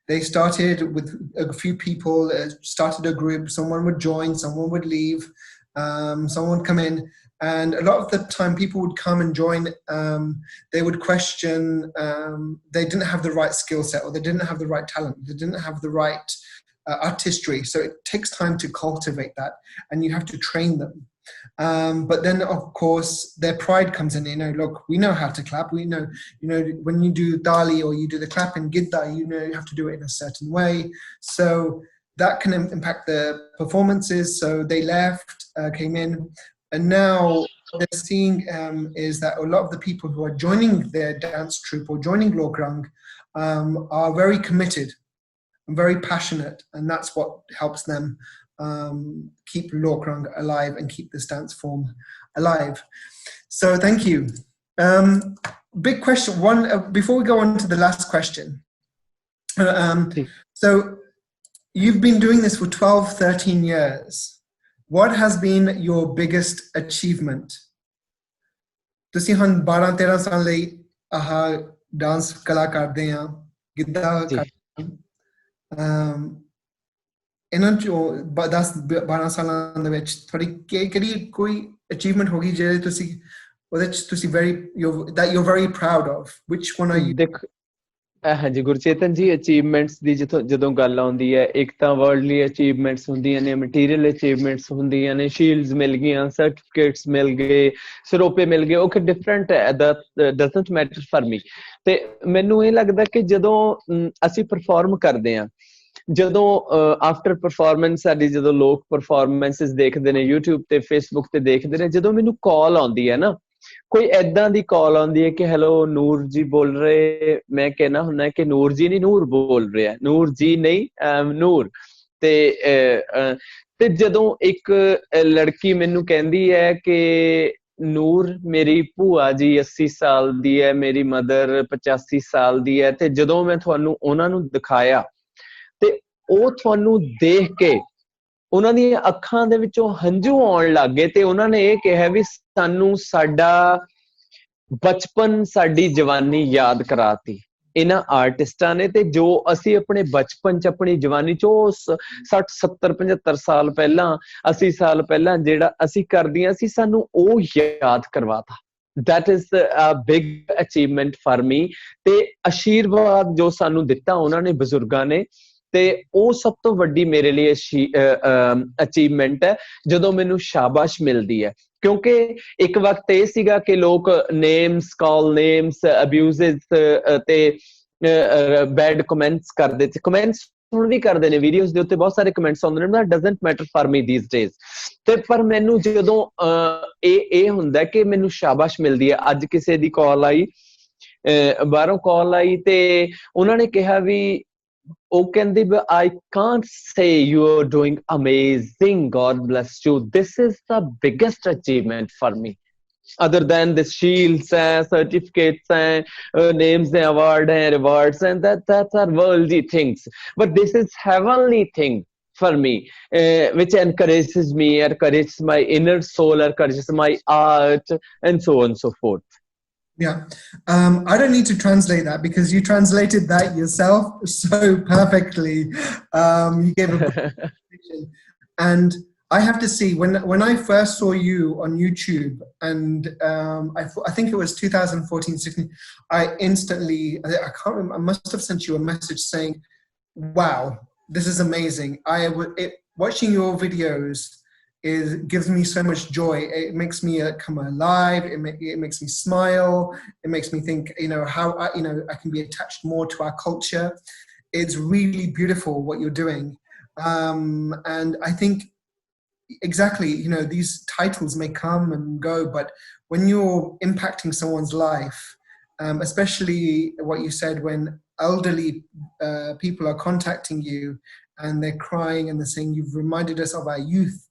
They started with a few people, started a group, someone would join, someone would leave, someone would come in. And a lot of the time people would come and join, they would question, they didn't have the right skill set, or they didn't have the right talent, they didn't have the right artistry. So it takes time to cultivate that, and you have to train them. But then of course their pride comes in, you know, look, we know how to clap, we know, you know, when you do dali or you do the clap in gidda, you know, you have to do it in a certain way. So that can impact the performances. So they left, came in, and now what they're seeing is that a lot of the people who are joining their dance troupe or joining Lok Rang are very committed and very passionate, and that's what helps them keep Lok Rang alive and keep this dance form alive. So thank you. Big question, one, before we go on to the last question. So you've been doing this for 12, 13 years. What has been your biggest achievement? ਤੁਸੀਂ ਹੁਣ 12-13 ਸਾਲ ਲਈ ਆਹ dance ਕਲਾ ਕਰਦੇ ਆ, ਗਿੱਧਾ ਕਰਦੇ ਆ, ਇਹਨਾਂ ਚੋਂ 10-12 ਸਾਲਾਂ ਦੇ ਵਿੱਚ ਤੁਹਾਡੀ ਕਿਹੜੀ ਕੋਈ ਅਚੀਵਮੈਂਟ ਹੋ ਗਈ ਜਿਹੜੇ ਤੁਸੀਂ ਉਹਦੇ ਚ ਤੁਸੀਂ that you're very proud of? Which one are you? ਹਾਂਜੀ ਗੁਰਚੇਤਨ ਜੀ, ਅਚੀਵਮੈਂਟਸ ਦੀ ਜਦੋਂ ਗੱਲ ਆਉਂਦੀ ਹੈ, ਇੱਕ ਤਾਂ ਵਰਲਡਲੀ ਅਚੀਵਮੈਂਟਸ ਹੁੰਦੀਆਂ ਨੇ, ਮਟੀਰੀਅਲ ਅਚੀਵਮੈਂਟਸ ਹੁੰਦੀਆਂ ਨੇ, ਸ਼ੀਲਡਸ ਮਿਲ ਗਈਆਂ, ਸਰਟੀਫਿਕੇਟਸ ਮਿਲ ਗਏ, ਸਰੋਪੇ ਮਿਲ ਗਏ, ਉਹ ਡਿਫਰੈਂਟ ਹੈ, ਡਜ਼ਨਟ ਮੈਟਰ ਫॉर ਮੀ। ਤੇ ਮੈਨੂੰ ਇਹ ਲੱਗਦਾ ਕਿ ਜਦੋਂ ਅਸੀਂ ਪਰਫਾਰਮ ਕਰਦੇ ਹਾਂ, ਜਦੋਂ ਆਫਟਰ ਪਰਫਾਰਮੈਂਸ ਸਾਡੀ, ਜਦੋਂ ਲੋਕ ਪਰਫਾਰਮੈਂਸਿਸ ਦੇਖਦੇ ਨੇ YouTube ਤੇ Facebook ਤੇ ਦੇਖਦੇ ਨੇ, ਜਦੋਂ ਮੈਨੂੰ ਕਾਲ ਆਉਂਦੀ ਹੈ ਨਾ, ਕੋਈ ਏਦਾਂ ਦੀ ਕਾਲ ਆਉਂਦੀ ਹੈ ਕਿ ਹੈਲੋ ਨੂਰ ਜੀ ਬੋਲ ਰਹੇ, ਮੈਂ ਕਹਿਣਾ ਹੁੰਦਾ ਕਿ ਨੂਰ ਜੀ ਨਹੀਂ, ਨੂਰ ਬੋਲ ਰਿਹਾ, ਨੂਰ ਜੀ ਨਹੀਂ, ਨੂਰ। ਤੇ ਜਦੋਂ ਇੱਕ ਲੜਕੀ ਮੈਨੂੰ ਕਹਿੰਦੀ ਹੈ ਕਿ ਨੂਰ ਮੇਰੀ ਭੂਆ ਜੀ 80 ਸਾਲ ਦੀ ਹੈ, ਮੇਰੀ ਮਦਰ 85 ਸਾਲ ਦੀ ਹੈ, ਤੇ ਜਦੋਂ ਮੈਂ ਤੁਹਾਨੂੰ ਉਹਨਾਂ ਨੂੰ ਦਿਖਾਇਆ ਤੇ ਉਹ ਤੁਹਾਨੂੰ ਦੇਖ ਕੇ ਉਹਨਾਂ ਦੀਆਂ ਅੱਖਾਂ ਦੇ ਵਿੱਚੋਂ ਹੰਝੂ ਆਉਣ ਲੱਗ ਗਏ, ਤੇ ਉਹਨਾਂ ਨੇ ਇਹ ਕਿਹਾ ਵੀ ਸਾਨੂੰ ਸਾਡਾ ਬਚਪਨ, ਸਾਡੀ ਜਵਾਨੀ ਯਾਦ ਕਰਾਤੀ ਇਹਨਾਂ ਆਰਟਿਸਟਾਂ ਨੇ। ਤੇ ਜੋ ਅਸੀਂ ਆਪਣੇ ਬਚਪਨ ਚ, ਆਪਣੀ ਜਵਾਨੀ ਚ, ਉਹ 60, 70, 75 ਸਾਲ ਪਹਿਲਾਂ, 80 ਸਾਲ ਪਹਿਲਾਂ ਜਿਹੜਾ ਅਸੀਂ ਕਰਦੀਆਂ ਸੀ, ਸਾਨੂੰ ਉਹ ਯਾਦ ਕਰਵਾਤਾ। That is a big achievement for me। ਤੇ ਆਸ਼ੀਰਵਾਦ ਜੋ ਸਾਨੂੰ ਦਿੱਤਾ ਉਹਨਾਂ ਨੇ, ਬਜ਼ੁਰਗਾਂ ਨੇ, ਤੇ ਉਹ ਸਭ ਤੋਂ ਵੱਡੀ ਮੇਰੇ ਲਈ ਅਚੀਵਮੈਂਟ ਹੈ ਜਦੋਂ ਮੈਨੂੰ ਸ਼ਾਬਾਸ਼ ਮਿਲਦੀ ਹੈ। ਕਿਉਂਕਿ ਇੱਕ ਵਕਤ ਇਹ ਸੀਗਾ ਕਿ ਲੋਕ ਨੇਮਸ, ਕਾਲ ਨੇਮਸ, ਅਬਿਊਜ਼ਸ ਤੇ ਬੈਡ ਕਮੈਂਟਸ ਕਰਦੇ ਸੀ। ਕਮੈਂਟਸ ਹੁਣ ਵੀ ਕਰਦੇ ਨੇ, ਵੀਡੀਓਜ਼ ਦੇ ਉੱਤੇ ਬਹੁਤ ਸਾਰੇ ਕਮੈਂਟਸ ਆਉਂਦੇ ਨੇ, doesn't matter for me these days. ਤੇ ਪਰ ਮੈਨੂੰ ਜਦੋਂ ਇਹ ਹੁੰਦਾ ਕਿ ਮੈਨੂੰ ਸ਼ਾਬਾਸ਼ ਮਿਲਦੀ ਹੈ। ਅੱਜ ਕਿਸੇ ਦੀ ਕਾਲ ਆਈ, ਬਾਹਰੋਂ ਕਾਲ ਆਈ, ਤੇ ਉਹਨਾਂ ਨੇ ਕਿਹਾ ਵੀ, ਉਹ ਕਹਿੰਦੇ I can't say you are doing amazing, God bless you, this is the biggest achievement for me, other than the shields and certificates and names and award and rewards, and that's are worldly things, but this is heavenly thing for me, which encourages me, encourages my inner soul, encourages my art, and so on and so forth. Yeah, I don't need to translate that because you translated that yourself so perfectly. You gave a presentation. And I have to see, when I first saw you on YouTube, and I think it was 2014, 16, I instantly, I can't remember, I must have sent you a message saying, wow, this is amazing. Watching your videos gives me so much joy. It makes me come alive. It makes me smile. It makes me think, you know, how I can be attached more to our culture. It's really beautiful what you're doing, and I think exactly, you know, these titles may come and go, but when you're impacting someone's life, especially what you said, when elderly people are contacting you and they're crying and they're saying, you've reminded us of our youth.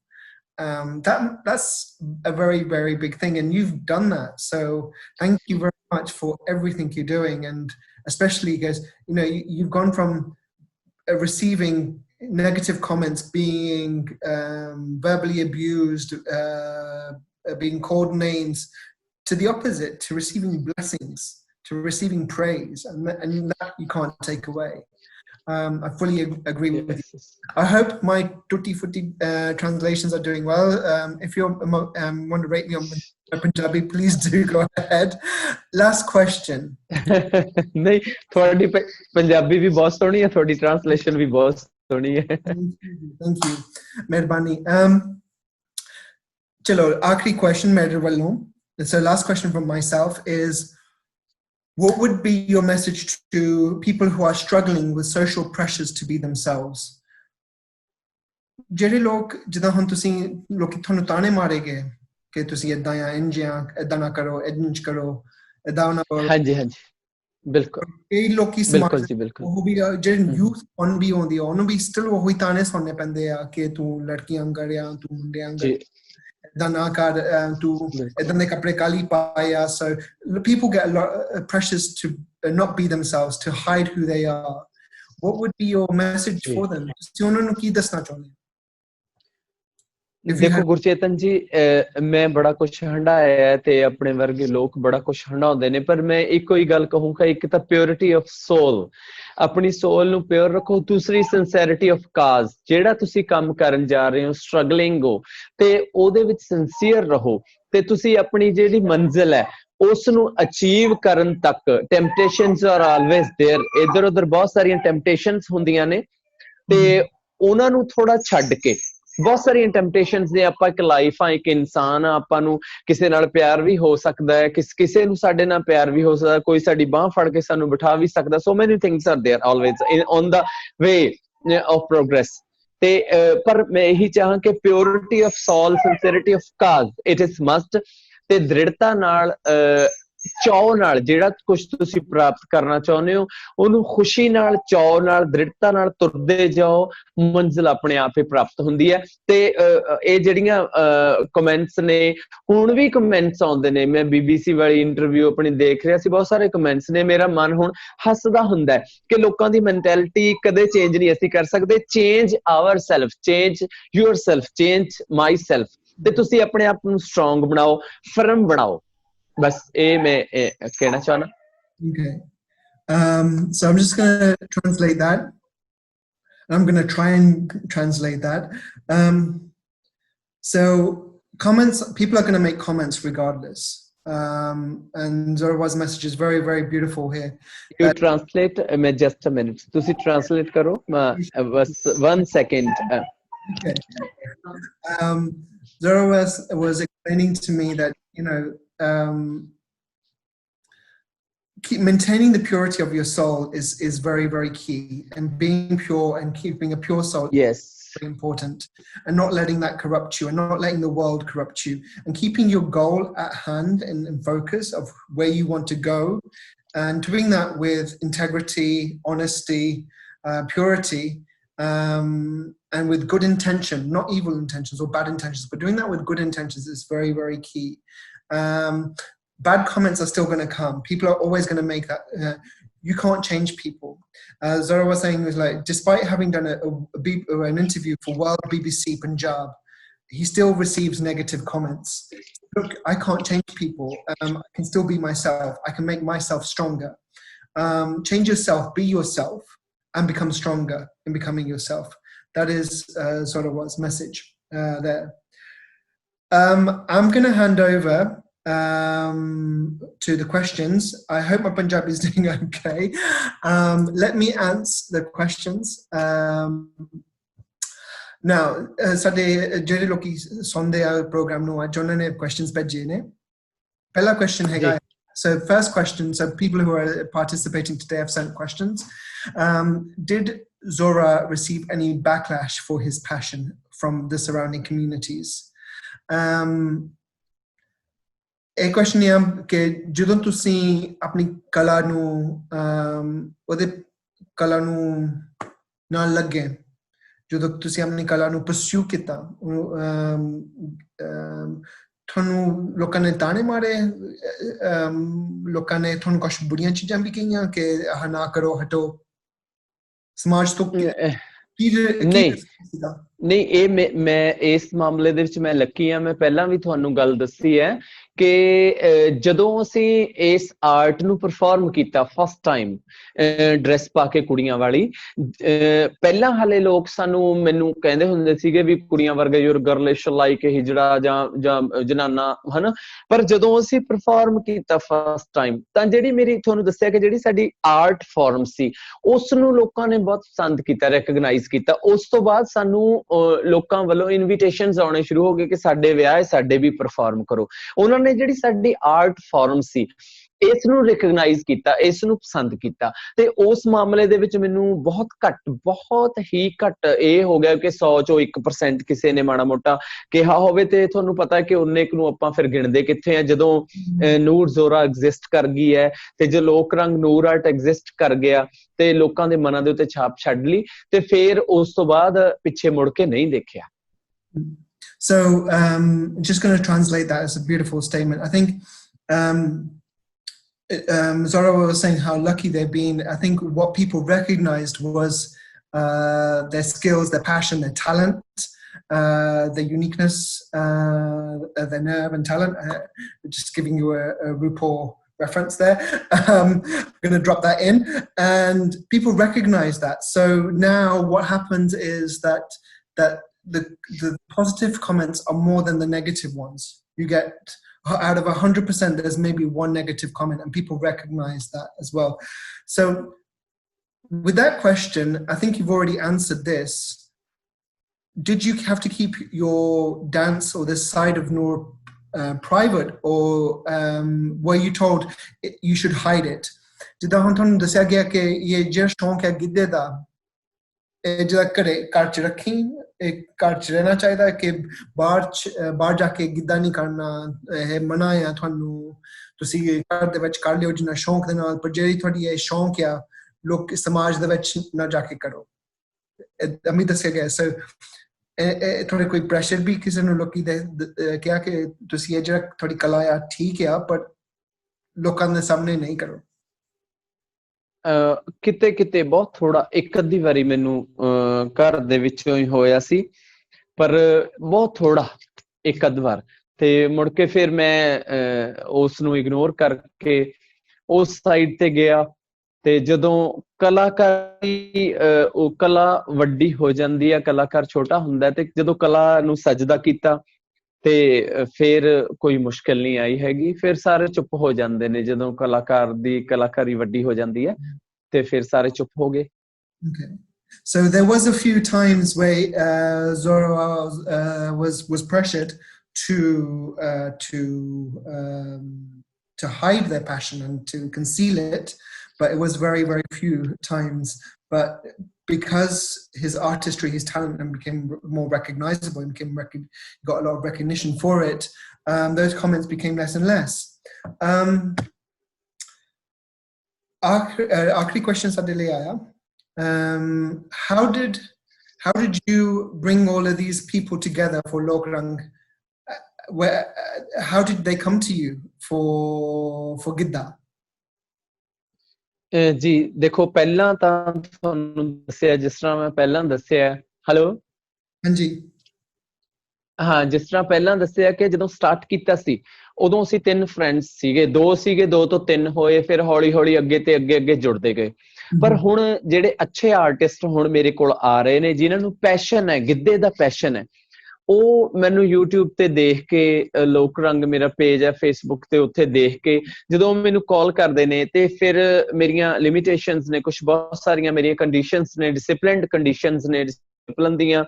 That's a very, very big thing, and you've done that. So thank you very much for everything you're doing, and especially because you've gone from receiving negative comments, being verbally abused, being called names, to the opposite, to receiving blessings, to receiving praise, and that you can't take away. I fully agree with you. I hope my tutti-frutti translations are doing well. If you want to rate me on Punjabi, please do go ahead. Last question. नहीं, थोड़ी पंजाबी भी बहुत सोहनी है, थोड़ी translation भी बहुत सोहनी है. Thank you. मेहरबानी. चलो, आखिरी question मेरे वालों. So last question from myself is, what would be your message to people who are struggling with social pressures to be themselves? ਜਿਹੜੇ ਲੋਕ ਜਿੱਦਾਂ ਹੁਣ ਤੁਸੀਂ ਲੋਕੀ ਤੁਹਾਨੂੰ ਤਾਣੇ ਮਾਰੇਗੇ ਕਿ ਤੁਸੀਂ ਇਦਾਂ ਆ ਇੰਜ ਆ ਇਦਾਂ ਨਾ ਕਰੋ ਇੰਜ ਕਰੋ ਇਦਾਂ ਨਾ ਕਰੋ ਹਾਂਜੀ ਬਿਲਕੁਲ ਕਈ ਲੋਕੀ ਸਮਾਜ ਉਹ ਵੀ ਜਿਹੜੇ ਯੂਥ on ਵੀ ਆਉਂਦੀ ਉਹਨੂੰ ਵੀ ਸਟਿਲ ਉਹੀ ਤਾਣੇ ਸੁਣਨੇ ਪੈਂਦੇ ਆ ਕਿ ਤੂੰ ਲੜਕੀਆਂ ਕਰਿਆ ਤੂੰ ਮੁੰਡਿਆਂ ਇਦਾਂ ਨਾ ਕਰ ਤੂੰ ਇਦਾਂ ਦੇ ਕੱਪੜੇ ਕਾਲੀ ਪਾਇਆ. So people get a lot of pressures to not be themselves, to hide who they are. What would be your message for them? ਤੁਸੀਂ ਉਹਨਾਂ ਨੂੰ ਕੀ ਦੱਸਣਾ ਚਾਹੁੰਦੇ? ਦੇਖੋ ਗੁਰਚੇਤਨ ਜੀ, ਮੈਂ ਬੜਾ ਕੁਛ ਹੰਡਾਇਆ ਤੇ ਆਪਣੇ ਵਰਗੇ ਲੋਕ ਬੜਾ ਕੁਛ ਹੰਡਾਉਂਦੇ ਨੇ, ਪਰ ਮੈਂ ਇੱਕੋ ਹੀ ਗੱਲ ਕਹੂੰਗਾ, ਇੱਕ ਤਾਂ ਪਿਓਰਿਟੀ ਆਫ ਸੋਲ, ਆਪਣੀ ਸੋਲ ਨੂੰ ਪਿਓਰ ਰੱਖੋ. ਦੂਸਰੀ ਸਿੰਸੈਰਿਟੀ ਆਫ ਕਾਜ਼, ਜਿਹੜਾ ਤੁਸੀਂ ਕੰਮ ਕਰਨ ਜਾ ਰਹੇ ਹੋ, ਸਟਰਗਲਿੰਗ ਹੋ ਤੇ ਉਹਦੇ ਵਿੱਚ ਸਿੰਸੀਅਰ ਰਹੋ, ਤੇ ਤੁਸੀਂ ਆਪਣੀ ਜਿਹੜੀ ਮੰਜ਼ਿਲ ਹੈ ਉਸ ਨੂੰ ਅਚੀਵ ਕਰਨ ਤੱਕ. ਟੈਂਪਟੇਸ਼ਨਸ ਆਰ ਆਲਵੇਜ਼ देयर, ਇੱਧਰ ਉੱਧਰ ਬਹੁਤ ਸਾਰੀਆਂ ਟੈਂਪਟੇਸ਼ਨਸ ਹੁੰਦੀਆਂ ਨੇ ਤੇ ਉਹਨਾਂ ਨੂੰ ਥੋੜਾ ਛੱਡ ਕੇ, ਬਹੁਤ ਸਾਰੀਆਂ ਟੈਂਪਟੇਸ਼ਨਸ ਨੇ, ਆਪਾਂ ਇੱਕ ਲਾਈਫ ਆ, ਇੱਕ ਇਨਸਾਨ ਆ, ਆਪਾਂ ਨੂੰ ਕਿਸੇ ਨਾਲ ਪਿਆਰ ਵੀ ਹੋ ਸਕਦਾ ਹੈ, ਕਿਸੇ ਨੂੰ ਸਾਡੇ ਨਾਲ ਪਿਆਰ ਵੀ ਹੋ ਸਕਦਾ, ਕੋਈ ਸਾਡੀ ਬਾਂਹ ਫੜ ਕੇ ਸਾਨੂੰ ਬਿਠਾ ਵੀ ਸਕਦਾ. So many things are there always on the way of progress. ਤੇ ਪਰ ਮੈਂ ਇਹੀ ਚਾਹਾਂ ਕਿ purity of soul, sincerity of cause, it is must, ਤੇ ਦ੍ਰਿੜਤਾ ਨਾਲ, ਚਾਅ ਨਾਲ ਜਿਹੜਾ ਕੁਝ ਤੁਸੀਂ ਪ੍ਰਾਪਤ ਕਰਨਾ ਚਾਹੁੰਦੇ ਹੋ ਉਹਨੂੰ ਖੁਸ਼ੀ ਨਾਲ, ਚਾਅ ਨਾਲ, ਦ੍ਰਿੜਤਾ ਨਾਲ ਤੁਰਦੇ ਜਾਓ, ਮੰਜ਼ਿਲ ਆਪਣੇ ਆਪ ਹੀ ਪ੍ਰਾਪਤ ਹੁੰਦੀ ਹੈ. ਤੇ ਇਹ ਜਿਹੜੀਆਂ ਕਮੈਂਟਸ ਨੇ, ਹੁਣ ਵੀ ਕਮੈਂਟਸ ਆਉਂਦੇ ਨੇ, ਮੈਂ BBC ਵਾਲੀ ਇੰਟਰਵਿਊ ਆਪਣੀ ਦੇਖ ਰਿਹਾ ਸੀ, ਬਹੁਤ ਸਾਰੇ ਕਮੈਂਟਸ ਨੇ, ਮੇਰਾ ਮਨ ਹੁਣ ਹੱਸਦਾ ਹੁੰਦਾ ਕਿ ਲੋਕਾਂ ਦੀ ਮੈਂਟੈਲਿਟੀ ਕਦੇ ਚੇਂਜ ਨਹੀਂ ਅਸੀਂ ਕਰ ਸਕਦੇ. Change our self, change your self, change my self, ਤੇ ਤੁਸੀਂ ਆਪਣੇ ਆਪ ਨੂੰ ਸਟਰੋਂਗ ਬਣਾਓ, ਫਰਮ ਬਣਾਓ. ਬਸ ਇਹ ਮੈਂ ਕਹਿਣਾ ਚਾਹਨਾ. Okay. So I'm just going to translate that. I'm going to try and translate that. So comments, people are going to make comments regardless. And Zorawar's message is very, very beautiful here. You translate, just a minute. Tusi translate karo. One second. Okay. Zorawar was explaining to me that, keep maintaining the purity of your soul is very, very key, and being pure and keeping a pure soul is very important, and not letting that corrupt you, and not letting the world corrupt you, and keeping your goal at hand and in focus of where you want to go, and doing that with integrity, honesty, purity, and with good intention, not evil intentions or bad intentions, but doing that with good intentions is very, very key. Bad comments are still going to come. People are always going to make that. You can't change people. Zora was saying, was like, despite having done an interview for World BBC Panjab, he still receives negative comments. Look, I can't change people. I can still be myself. I can make myself stronger. Change yourself, be yourself, and become stronger in becoming yourself. That is Zorawar's message there. I'm going to hand over to the questions. I hope my Punjabi is doing okay. Let me answer the questions. Now, ਸਾਡੇ ਜਿਹੜੇ ਲੋਕੀ ਸੁਣਦੇ ਆ programme ਨੂੰ ਅੱਜ ਉਹਨਾਂ ਨੇ questions ਭੇਜੇ ਨੇ. ਪਹਿਲਾ question ਹੈਗਾ, so first question, so people who are participating today have sent questions. Did Zora receive any backlash for his passion from the surrounding communities? ਇਹ ਕੁਐਸਚਨ ਇਹ ਆ ਕਿ ਜਦੋਂ ਤੁਸੀਂ ਆਪਣੀ ਕਲਾ ਨੂੰ ਉਹਦੇ ਕਲਾ ਨੂੰ ਨਾਲ ਲੱਗੇ, ਜਦੋਂ ਤੁਸੀਂ ਆਪਣੀ ਕਲਾ ਨੂੰ ਪਰਸਿਊ ਕੀਤਾ, ਤੁਹਾਨੂੰ ਲੋਕਾਂ ਨੇ ਤਾਣੇ ਮਾਰੇ, ਲੋਕਾਂ ਨੇ ਤੁਹਾਨੂੰ ਕੁਛ ਬੁਰੀਆਂ ਚੀਜ਼ਾਂ ਵੀ ਕਹੀਆਂ ਕਿ ਆਹ ਨਾ ਕਰੋ, ਹਟੋ, ਸਮਾਜ ਤੋਂ ਨਹੀਂ ਇਹ ਮੈਂ ਇਸ ਮਾਮਲੇ ਦੇ ਵਿੱਚ ਮੈਂ ਲੱਕੀ ਆ। ਮੈਂ ਪਹਿਲਾਂ ਵੀ ਤੁਹਾਨੂੰ ਗੱਲ ਦੱਸੀ ਹੈ ਕਿ ਜਦੋਂ ਅਸੀਂ ਇਸ ਆਰਟ ਨੂੰ ਪਰਫਾਰਮ ਕੀਤਾ ਫਸਟ ਟਾਈਮ ਡਰੈਸ ਪਾ ਕੇ ਕੁੜੀਆਂ ਵਾਲੀ, ਪਹਿਲਾਂ ਹਾਲੇ ਲੋਕ ਮੈਨੂੰ ਕਹਿੰਦੇ ਹੁੰਦੇ ਸੀਗੇ ਵੀ ਕੁੜੀਆਂ ਵਰਗਾ ਯੂਰ ਗਰਲਿਸ਼ ਲਾਈਕ ਹਿਜੜਾ ਜਾਂ ਜਨਾਨਾ ਹਨਾ। ਪਰ ਜਦੋਂ ਅਸੀਂ ਪਰਫਾਰਮ ਕੀਤਾ ਫਸਟ ਟਾਈਮ ਤਾਂ ਜਿਹੜੀ ਮੇਰੀ ਤੁਹਾਨੂੰ ਦੱਸਿਆ ਕਿ ਜਿਹੜੀ ਸਾਡੀ ਆਰਟ ਫਾਰਮ ਸੀ ਉਸ ਨੂੰ ਲੋਕਾਂ ਨੇ ਬਹੁਤ ਪਸੰਦ ਕੀਤਾ, ਰੈਕਗਨਾਈਜ਼ ਕੀਤਾ। ਉਸ ਤੋਂ ਬਾਅਦ ਸਾਨੂੰ ਲੋਕਾਂ ਵੱਲੋਂ ਇਨਵੀਟੇਸ਼ਨਸ ਆਉਣੇ ਸ਼ੁਰੂ ਹੋ ਗਏ ਕਿ ਸਾਡੇ ਵਿਆਹ ਸਾਡੇ ਵੀ ਪਰਫਾਰਮ ਕਰੋ। ਉਹਨਾਂ ਨੇ ਜਿਹੜੀ ਸਾਡੀ ਆਰਟ ਫਾਰਮ ਸੀ ਇਸ ਨੂੰ ਰਿਕਗਨਾਈਜ਼ ਕੀਤਾ, ਇਸ ਨੂੰ ਪਸੰਦ ਕੀਤਾ। ਤੇ ਉਸ ਮਾਮਲੇ ਦੇ ਵਿੱਚ ਮੈਨੂੰ ਬਹੁਤ ਹੀ ਘੱਟ ਇਹ ਹੋ ਗਿਆ ਕਿ 100 ਚੋਂ 1% ਕਿਸੇ ਨੇ ਮਾੜਾ ਮੋਟਾ ਕਿਹਾ ਹੋਵੇ। ਤੇ ਤੁਹਾਨੂੰ ਪਤਾ ਕਿ ਉਨੇ ਕੁ ਨੂੰ ਆਪਾਂ ਫਿਰ ਗਿਣਦੇ ਕਿੱਥੇ ਆ। ਜਦੋਂ ਨੂਰ ਜ਼ੋਰਾ ਐਗਜ਼ਿਸਟ ਕਰ ਗਈ ਹੈ ਤੇ ਜੇ ਲੋਕ ਰੰਗ ਨੂਰ ਆਰਟ ਐਗਜ਼ਿਸਟ ਕਰ ਗਿਆ ਤੇ ਲੋਕਾਂ ਦੇ ਮਨਾਂ ਦੇ ਉੱਤੇ ਛਾਪ ਛੱਡ ਲਈ ਤੇ ਫਿਰ ਉਸ ਤੋਂ ਬਾਅਦ ਪਿੱਛੇ ਮੁੜ ਕੇ ਨਹੀਂ ਦੇਖਿਆ। So just going to translate that as a beautiful statement. I think Zora was saying how lucky they've been. I think what people recognized was their skills, their passion, their talent, their uniqueness, their nerve and talent. Just giving you a RuPaul reference there. I'm going to drop that in. And people recognize that. So now what happens is that the positive comments are more than the negative ones. You get out of 100%, there's maybe one negative comment, and people recognize that as well. So with that question, I think you've already answered this. Did you have to keep your dance or this side of Noor private, or were you told you should hide it? ਜਿੱਦਾਂ ਹੁਣ ਤੁਹਾਨੂੰ ਦੱਸਿਆ ਗਿਆ ਕਿ ਇਹ ਜਿਹੜਾ ਸ਼ੌਂਕ ਹੈ ਗਿੱਧੇ ਦਾ, ਇਹ ਜਿਹੜਾ ਘਰ 'ਚ ਰੱਖੀ, ਇਹ ਘਰ 'ਚ ਰਹਿਣਾ ਚਾਹੀਦਾ ਕਿ ਬਾਹਰ ਜਾ ਕੇ ਗਿੱਧਾ ਨਹੀਂ ਕਰਨਾ, ਇਹ ਮਨਾ ਆ ਤੁਹਾਨੂੰ, ਤੁਸੀਂ ਘਰ ਦੇ ਵਿੱਚ ਕਰ ਲਿਓ ਜਿੰਨਾ ਸ਼ੌਂਕ ਦੇ ਨਾਲ, ਪਰ ਜਿਹੜੀ ਤੁਹਾਡੀ ਇਹ ਸ਼ੌਂਕ ਆ ਲੋਕ ਸਮਾਜ ਦੇ ਵਿੱਚ ਨਾ ਜਾ ਕੇ ਕਰੋ। ਅਮੀ ਦੱਸਿਆ ਗਿਆ। ਸੋ ਤੁਹਾਡੇ ਕੋਈ ਪ੍ਰੈਸ਼ਰ ਵੀ ਕਿਸੇ ਨੂੰ ਲੋਕੀ ਕਿਹਾ ਕਿ ਤੁਸੀਂ ਇਹ ਜਿਹੜਾ ਤੁਹਾਡੀ ਕਲਾ ਆ ਠੀਕ ਆ ਪਰ ਲੋਕਾਂ ਦੇ ਸਾਹਮਣੇ ਨਹੀਂ ਕਰੋ? ਕਿਤੇ ਬਹੁਤ ਥੋੜਾ, ਇੱਕ ਅੱਧੀ ਵਾਰੀ ਮੈਨੂੰ ਘਰ ਦੇ ਵਿੱਚੋਂ ਹੀ ਹੋਇਆ ਸੀ, ਪਰ ਬਹੁਤ ਥੋੜਾ, ਇੱਕ ਅੱਧ ਵਾਰ। ਤੇ ਮੁੜ ਕੇ ਫਿਰ ਮੈਂ ਉਸ ਨੂੰ ਇਗਨੋਰ ਕਰਕੇ ਉਸ ਸਾਈਡ ਤੇ ਗਿਆ। ਤੇ ਜਦੋਂ ਕਲਾਕਾਰੀ ਉਹ ਕਲਾ ਵੱਡੀ ਹੋ ਜਾਂਦੀ ਹੈ, ਕਲਾਕਾਰ ਛੋਟਾ ਹੁੰਦਾ, ਤੇ ਜਦੋਂ ਕਲਾ ਨੂੰ ਸਜਦਾ ਕੀਤਾ ਤੇ ਫਿਰ ਕੋਈ ਮੁਸ਼ਕਿਲ ਨਹੀਂ ਆਈ ਹੈਗੀ। ਫਿਰ ਸਾਰੇ ਚੁੱਪ ਹੋ ਜਾਂਦੇ ਨੇ ਜਦੋਂ ਕਲਾਕਾਰ ਦੀ ਕਲਾਕਾਰੀ ਵੱਡੀ ਹੋ ਜਾਂਦੀ ਹੈ ਤੇ ਫਿਰ ਸਾਰੇ ਚੁੱਪ ਹੋ ਗਏ। Okay. So there was a few times where Zora was pressured to hide their passion and to conceal it, but it was very, very few times. But because his artistry, his talent, and became more recognizable, and got a lot of recognition for it, those comments became less and less. Aakhri question ਸਾਡੇ ਲਈ ਆਇਆ. How did you bring all of these people together for Lok Rang? How did they come to you for Gidda? ਜੀ ਦੇਖੋ, ਪਹਿਲਾਂ ਤਾਂ ਤੁਹਾਨੂੰ ਦੱਸਿਆ, ਜਿਸ ਤਰ੍ਹਾਂ ਮੈਂ ਪਹਿਲਾਂ ਦੱਸਿਆ, ਹੈਲੋ ਹਾਂਜੀ, ਹਾਂ, ਜਿਸ ਤਰ੍ਹਾਂ ਪਹਿਲਾਂ ਦੱਸਿਆ ਕਿ ਜਦੋਂ ਸਟਾਰਟ ਕੀਤਾ ਸੀ ਉਦੋਂ ਅਸੀਂ 3 ਫਰੈਂਡਸ ਸੀਗੇ, 2 ਤੋਂ 3 ਹੋਏ, ਫਿਰ ਹੌਲੀ ਹੌਲੀ ਅੱਗੇ ਤੇ ਅੱਗੇ ਜੁੜਦੇ ਗਏ। ਪਰ ਹੁਣ ਜਿਹੜੇ ਅੱਛੇ ਆਰਟਿਸਟ ਹੁਣ ਮੇਰੇ ਕੋਲ ਆ ਰਹੇ ਨੇ, ਜਿਨ੍ਹਾਂ ਨੂੰ ਪੈਸ਼ਨ ਹੈ, ਗਿੱਧੇ ਦਾ ਪੈਸ਼ਨ ਹੈ, ਉਹ ਮੈਨੂੰ YouTube ਤੇ ਦੇਖ ਕੇ, ਲੋਕ ਰੰਗ ਮੇਰਾ ਪੇਜ ਹੈ Facebook ਤੇ, ਉੱਥੇ ਦੇਖ ਕੇ ਜਦੋਂ ਮੈਨੂੰ ਕਾਲ ਕਰਦੇ ਨੇ, ਤੇ ਫਿਰ ਮੇਰੀਆਂ ਲਿਮਿਟੇਸ਼ਨਸ ਨੇ, ਕੁਛ ਬਹੁਤ ਸਾਰੀਆਂ ਮੇਰੀਆਂ ਕੰਡੀਸ਼ਨਸ ਨੇ, ਡਿਸਿਪਲਿਨਡ ਕੰਡੀਸ਼ਨਸ ਨੇ, ਡਿਸਿਪਲਿਨ ਦੀਆਂ,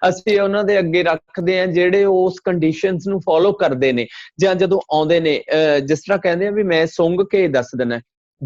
ਅਸੀਂ ਉਹਨਾਂ ਦੇ ਅੱਗੇ ਰੱਖਦੇ ਹਾਂ ਜਿਹੜੇ ਉਸ ਕੰਡੀਸ਼ਨਸ ਨੂੰ ਫੋਲੋ ਕਰਦੇ ਨੇ। ਜਾਂ ਜਦੋਂ ਆਉਂਦੇ ਨੇ, ਜਿਸ ਤਰ੍ਹਾਂ ਕਹਿੰਦੇ ਆ ਵੀ ਮੈਂ ਸੁੰਘ ਕੇ ਦੱਸ ਦੇਣਾ,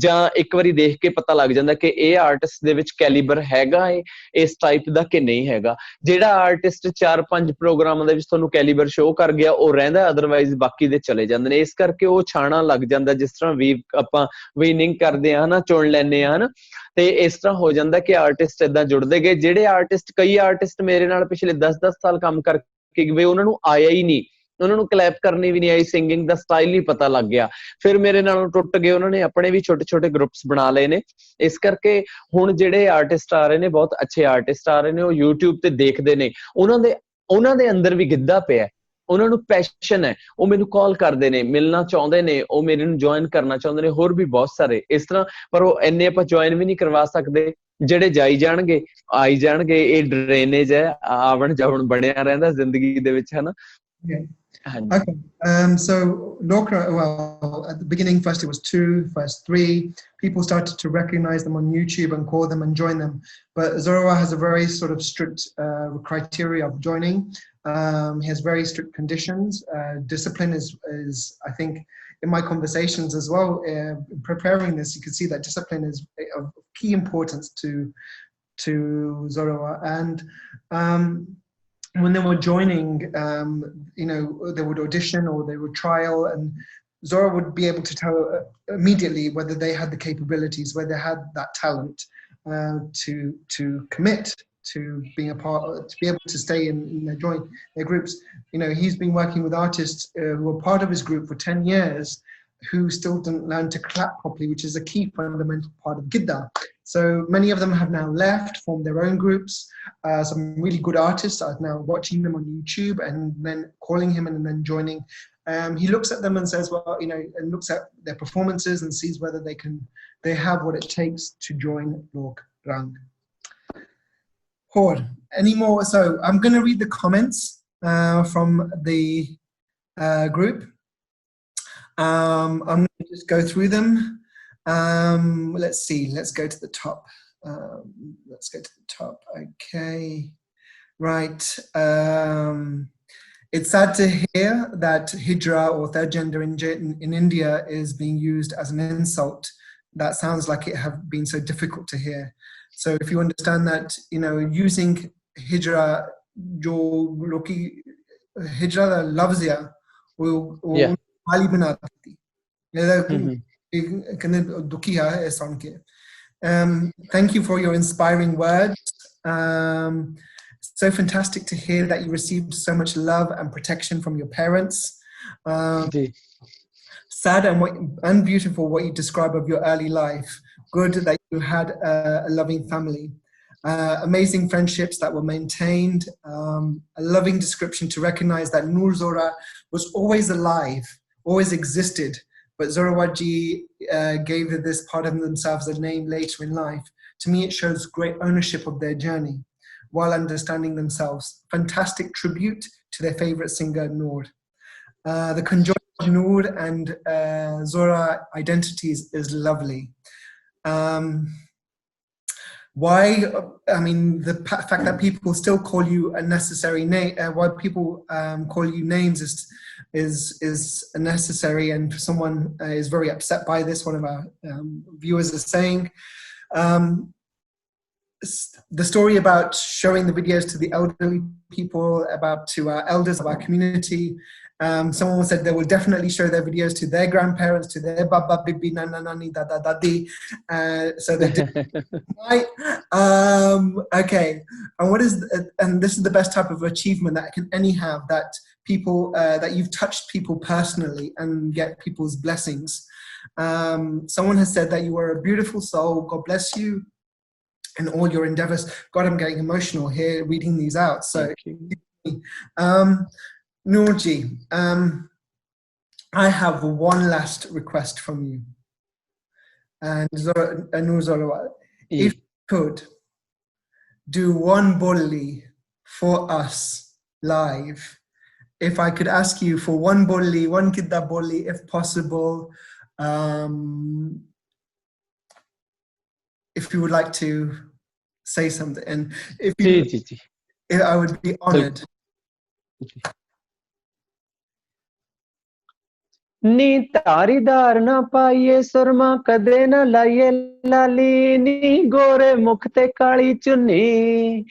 ਜਾਂ ਇੱਕ ਵਾਰੀ ਦੇਖ ਕੇ ਪਤਾ ਲੱਗ ਜਾਂਦਾ ਕਿ ਇਹ ਆਰਟਿਸਟ ਦੇ ਵਿੱਚ ਕੈਲੀਬਰ ਹੈਗਾ ਏ ਇਸ ਟਾਈਪ ਦਾ ਕਿ ਨਹੀਂ ਹੈਗਾ। ਜਿਹੜਾ ਆਰਟਿਸਟ 4-5 ਪ੍ਰੋਗਰਾਮਾਂ ਦੇ ਵਿੱਚ ਤੁਹਾਨੂੰ ਕੈਲੀਬਰ ਸ਼ੋਅ ਕਰ ਗਿਆ ਉਹ ਰਹਿੰਦਾ, ਅਦਰਵਾਈਜ਼ ਬਾਕੀ ਦੇ ਚਲੇ ਜਾਂਦੇ ਨੇ। ਇਸ ਕਰਕੇ ਉਹ ਛਾਣਾ ਲੱਗ ਜਾਂਦਾ, ਜਿਸ ਤਰ੍ਹਾਂ ਵੀ ਆਪਾਂ ਵੀਨਿੰਗ ਕਰਦੇ ਆ ਹਨਾ, ਚੁਣ ਲੈਂਦੇ ਆ ਹਨਾ, ਤੇ ਇਸ ਤਰ੍ਹਾਂ ਹੋ ਜਾਂਦਾ ਕਿ ਆਰਟਿਸਟ ਏਦਾਂ ਜੁੜਦੇ ਗਏ। ਜਿਹੜੇ ਆਰਟਿਸਟ, ਕਈ ਆਰਟਿਸਟ ਮੇਰੇ ਨਾਲ ਪਿਛਲੇ 10-10 ਸਾਲ ਕੰਮ ਕਰਕੇ ਗਏ, ਉਹਨਾਂ ਨੂੰ ਆਇਆ ਹੀ ਨਹੀਂ, ਉਹਨਾਂ ਨੂੰ ਕਲੈਪ ਕਰਨੀ ਵੀ ਨਹੀਂ ਆਈ, ਸਿੰਗਿੰਗ ਦਾ ਸਟਾਈਲ ਹੀ ਪਤਾ ਲੱਗ ਗਿਆ, ਫਿਰ ਮੇਰੇ ਨਾਲੋਂ ਟੁੱਟ ਗਏ, ਉਹਨਾਂ ਨੇ ਆਪਣੇ ਵੀ ਛੋਟੇ-ਛੋਟੇ ਗਰੁੱਪਸ ਬਣਾ ਲਏ ਨੇ। ਇਸ ਕਰਕੇ ਹੁਣ ਜਿਹੜੇ ਆਰਟਿਸਟ ਆ ਰਹੇ ਨੇ, ਬਹੁਤ ਅੱਛੇ ਆਰਟਿਸਟ ਆ ਰਹੇ ਨੇ, ਉਹ YouTube ਤੇ ਦੇਖਦੇ ਨੇ, ਉਹਨਾਂ ਦੇ ਅੰਦਰ ਵੀ ਗਿੱਧਾ ਪਿਆ, ਉਹਨਾਂ ਨੂੰ ਪੈਸ਼ਨ ਹੈ, ਉਹ ਮੈਨੂੰ ਕਾਲ ਕਰਦੇ ਨੇ, ਮਿਲਣਾ ਚਾਹੁੰਦੇ ਨੇ, ਉਹ ਮੇਰੇ ਨੂੰ ਜੁਆਇਨ ਕਰਨਾ ਚਾਹੁੰਦੇ ਨੇ, ਹੋਰ ਵੀ ਬਹੁਤ ਸਾਰੇ ਇਸ ਤਰ੍ਹਾਂ, ਪਰ ਉਹ ਇੰਨੇ ਆਪਾਂ ਜੁਆਇਨ ਵੀ ਨਹੀਂ ਕਰਵਾ ਸਕਦੇ। ਜਿਹੜੇ ਜਾਈ ਜਾਣਗੇ ਆਈ ਜਾਣਗੇ, ਇਹ ਡਰੇਨੇਜ ਹੈ, ਆਵਣ ਜਾਵਣ ਬਣਿਆ ਰਹਿੰਦਾ ਜ਼ਿੰਦਗੀ ਦੇ ਵਿੱਚ, ਹਨਾ। Okay. So Lok Rang, well, at the beginning, first it was 2, first 3. People started to recognize them on YouTube and call them and join them. But Zorawar has a very sort of strict criteria of joining. He has very strict conditions. Discipline is, I think, in my conversations as well, preparing this, you can see that discipline is of key importance to Zorawar. And when they were joining, they would audition or they would trial, and Zora would be able to tell immediately whether they had the capabilities, whether they had that talent to commit to being a part, to be able to stay in their groups. He's been working with artists who were part of his group for 10 years, who still didn't learn to clap properly, which is a key fundamental part of Gidda. So many of them have now left, formed their own groups. Some really good artists are now watching them on YouTube and then calling him and then joining. He looks at them and says, well, and looks at their performances and sees whether they have what it takes to join Lok Rang. Any more? So I'm going to read the comments from the group. I'm going to just go through them. Let's see. Let's go to the top. Okay. Right. It's sad to hear that hijra or third gender in India is being used as an insult. That sounds like it have been so difficult to hear. So if you understand that, using hijra, jo loki hijra loves ya, Yeah. Thank you for your inspiring words. So fantastic to hear that you received so much love and protection from your parents. Sad and beautiful what you describe of your early life. Good that you had a loving family. Amazing friendships that were maintained. A loving description to recognize that Noor Zora was always alive, always existed. But Zorawar Ji gave this part of themselves a name later in life. To me, it shows great ownership of their journey while understanding themselves. Fantastic tribute to their favorite singer, Noor. The conjoined Noor and Zora identities is lovely. Why? I mean, the fact that people still call you unnecessary name, why people call you names is unnecessary, and someone is very upset by this. One of our viewers is saying the story about showing the videos to the elderly people, to our elders of our community. Someone said they will definitely show their videos to their grandparents, to their baba, bibi, nana, nani, dada, dadi. So they did. Right? Okay. And this is the best type of achievement that can any have, that people, that you've touched people personally and get people's blessings. Someone has said that you are a beautiful soul. God bless you in all your endeavors. God, I'm getting emotional here reading these out. So, Noorji, I have one last request from you. And Noor Zora, if you could do one bolli for us live, if I could ask you for one bolli, one kidda bolli, if possible, if you would like to say something, and if I would be honored. ਨੀ ਧਾਰੀਦਾਰ ਨਾ ਪਾਈਏ ਸੁਰਮਾ ਕਦੇ ਨਾ ਲਾਈਏ ਲਾਲੀ ਨੀ ਗੋਰੇ ਮੁਖ ਤੇ ਕਾਲੀ ਚੁੰਨੀ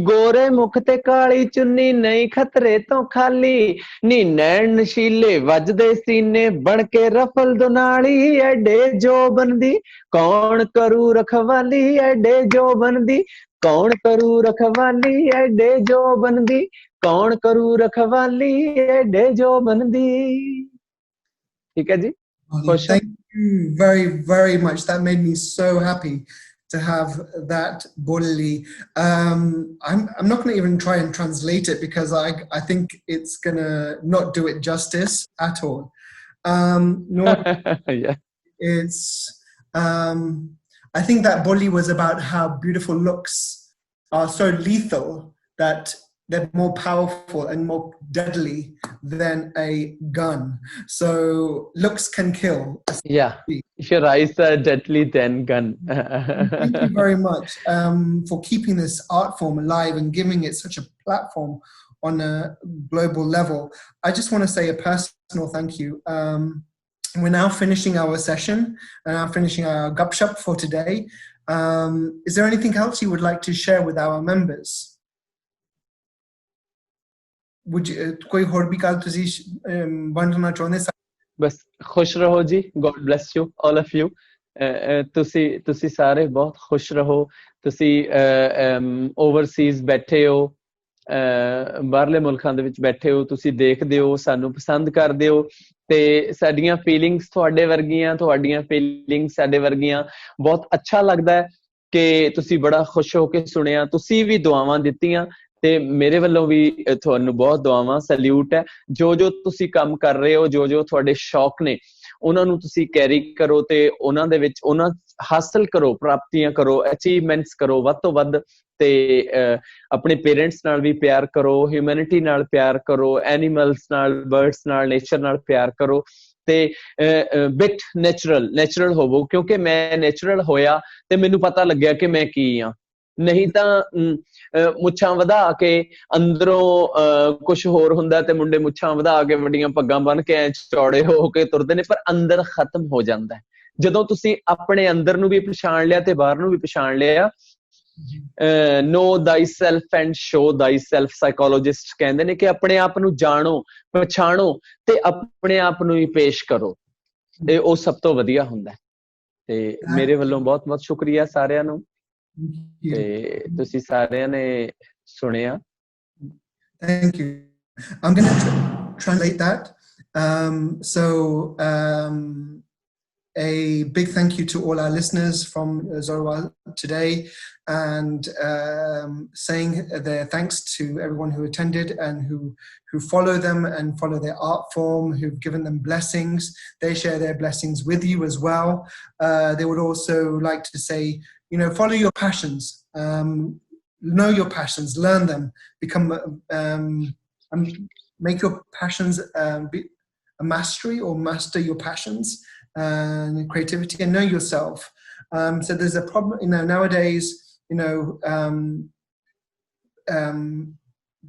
ਗੋਰੇ ਮੁਖ ਤੇ ਕਾਲੀ ਚੁੰਨੀ ਨਹੀਂ ਖਤਰੇ ਤੋਂ ਖਾਲੀ ਨੀ ਨੈਣ ਨਸ਼ੀਲੇ ਵੱਜਦੇ ਸੀਨੇ ਬਣ ਕੇ ਰਫਲ ਦੁਨਾਲੀ ਐਡੇ ਜੋਬਨ ਦੀ ਕੌਣ ਕਰੂ ਰਖਵਾਲੀ ਐਡੇ ਜੋਬਨ ਦੀ ਕੌਣ ਕਰੂ ਰਖਵਾਲੀ ਐਡੇ ਜੋਬਨ ਦੀ ਕੌਣ ਕਰੂ ਰਖਵਾਲੀ ਐਡੇ ਜੋਬਨ ਦੀ ਠੀਕ ਹੈ ਜੀ ਖੁਸ਼ ਹੋ Thank you very, very much. That made me so happy to have that bolli. I'm not going to even try and translate it because I think it's going to not do it justice at all. Nor yeah it's I think that bolli was about how beautiful looks are so lethal that they're more powerful and more deadly than a gun. So looks can kill. yeah if your eyes are deadly then gun Thank you very much for keeping this art form alive and giving it such a platform on a global level. I just want to say a personal thank you. We're now finishing our session and now finishing our Gup-shup for today. Is there anything else you would like to share with our members? Would you koi hor bhi ਗੱਲ ਤੁਸੀਂ ਵੰਡਣਾ ਚਾਹੁੰਦੇ ਬਸ ਖੁਸ਼ ਰਹੋ ਜੀ God bless you all of you ਤੁਸੀਂ ਸਾਰੇ ਬਹੁਤ ਖੁਸ਼ ਰਹੋ ਤੁਸੀਂ ਓਵਰਸੀਜ਼ ਬੈਠੇ ਹੋ ਬਾਹਰਲੇ ਮੁਲਕਾਂ ਦੇ ਵਿੱਚ ਬੈਠੇ ਹੋ ਤੁਸੀਂ ਦੇਖਦੇ ਹੋ ਸਾਨੂੰ ਪਸੰਦ ਕਰਦੇ ਹੋ ਤੇ ਸਾਡੀਆਂ ਫੀਲਿੰਗਸ ਤੁਹਾਡੀਆਂ ਫੀਲਿੰਗਸ ਸਾਡੇ ਵਰਗੀਆਂ ਬਹੁਤ ਅੱਛਾ ਲੱਗਦਾ ਹੈ ਕਿ ਤੁਸੀਂ ਬੜਾ ਖੁਸ਼ ਹੋ ਕੇ ਸੁਣਿਆ ਤੁਸੀਂ ਵੀ ਦੁਆਵਾਂ ਦਿੱਤੀਆਂ ਤੇ ਮੇਰੇ ਵੱਲੋਂ ਵੀ ਤੁਹਾਨੂੰ ਬਹੁਤ ਦੁਆਵਾਂ ਸੈਲਿਊਟ ਹੈ ਜੋ ਤੁਸੀਂ ਕੰਮ ਕਰ ਰਹੇ ਹੋ ਜੋ ਤੁਹਾਡੇ ਸ਼ੌਕ ਨੇ ਉਹਨਾਂ ਨੂੰ ਤੁਸੀਂ ਕੈਰੀ ਕਰੋ ਤੇ ਉਹਨਾਂ ਦੇ ਵਿੱਚ ਉਹਨਾਂ ਹਾਸਲ ਕਰੋ ਪ੍ਰਾਪਤੀਆਂ ਕਰੋ ਅਚੀਵਮੈਂਟਸ ਕਰੋ ਵੱਧ ਤੋਂ ਵੱਧ ਤੇ ਆਪਣੇ ਪੇਰੈਂਟਸ ਨਾਲ ਵੀ ਪਿਆਰ ਕਰੋ ਹਿਊਮੈਨਿਟੀ ਨਾਲ ਪਿਆਰ ਕਰੋ ਐਨੀਮਲਸ ਨਾਲ ਬਰਡਸ ਨਾਲ ਨੇਚਰ ਨਾਲ ਪਿਆਰ ਕਰੋ ਤੇ ਬਿਟ ਨੈਚੁਰਲ ਹੋਵੋ ਕਿਉਂਕਿ ਮੈਂ ਨੈਚੁਰਲ ਹੋਇਆ ਤੇ ਮੈਨੂੰ ਪਤਾ ਲੱਗਿਆ ਕਿ ਮੈਂ ਕੀ ਆ ਨਹੀਂ ਤਾਂ ਮੁੱਛਾਂ ਵਧਾ ਕੇ ਅੰਦਰੋਂ ਕੁਛ ਹੋਰ ਹੁੰਦਾ ਤੇ ਮੁੰਡੇ ਮੁੱਛਾਂ ਵਧਾ ਕੇ ਵੱਡੀਆਂ ਪੱਗਾਂ ਬੰਨ ਕੇ ਐ ਚੌੜੇ ਹੋ ਕੇ ਤੁਰਦੇ ਨੇ ਪਰ ਅੰਦਰ ਖਤਮ ਹੋ ਜਾਂਦਾ ਜਦੋਂ ਤੁਸੀਂ ਆਪਣੇ ਅੰਦਰ ਨੂੰ ਵੀ ਪਛਾਣ ਲਿਆ ਤੇ ਬਾਹਰ ਨੂੰ ਵੀ ਪਛਾਣ ਲਿਆ know thyself and show thyself psychologist ਕਹਿੰਦੇ ਨੇ ਕਿ ਆਪਣੇ ਆਪ ਨੂੰ ਜਾਣੋ ਪਛਾਣੋ ਤੇ ਆਪਣੇ ਆਪ ਨੂੰ ਹੀ ਪੇਸ਼ ਕਰੋ ਤੇ ਉਹ ਸਭ ਤੋਂ ਵਧੀਆ ਹੁੰਦਾ ਤੇ ਮੇਰੇ ਵੱਲੋਂ ਬਹੁਤ ਬਹੁਤ ਸ਼ੁਕਰੀਆ ਸਾਰਿਆਂ ਨੂੰ ਤੇ ਤੁਸੀਂ ਸਾਰਿਆਂ ਨੇ ਸੁਣਿਆ Thank you. I'm going to translate that. A big thank you to all our listeners from Zorawar today and saying their thanks to everyone who attended and who follow them and follow their art form, who've given them blessings. They share their blessings with you as well. They would also like to say, follow your passions. Know your passions, learn them, become, make your passions be a mastery or master your passions and creativity and know yourself. So there's a problem, nowadays,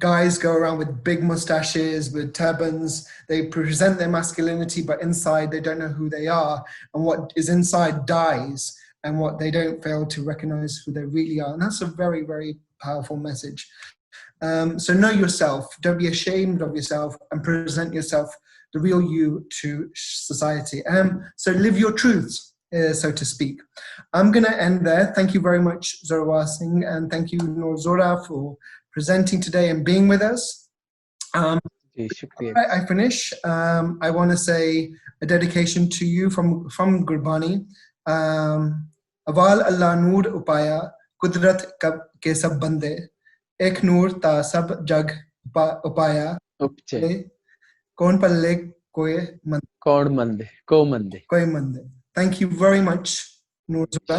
guys go around with big mustaches, with turbans. They present their masculinity, but inside they don't know who they are. And what is inside dies. And what they don't fail to recognize who they really are. And that's a very, very powerful message. So know yourself. Don't be ashamed of yourself and present yourself, the real you, to society. So live your truths, so to speak. I'm going to end there. Thank you very much, Zorawar Singh. And thank you, Noor Zora, for presenting today and being with us. I finish. I want to say a dedication to you from Gurbani. अवाल अल्लाह नूर उपाया कुदरत के सब बंदे एक नूर ता सब जग उपाया कौन पल्ले कोई मंदे. Thank you very much, Noor Zora.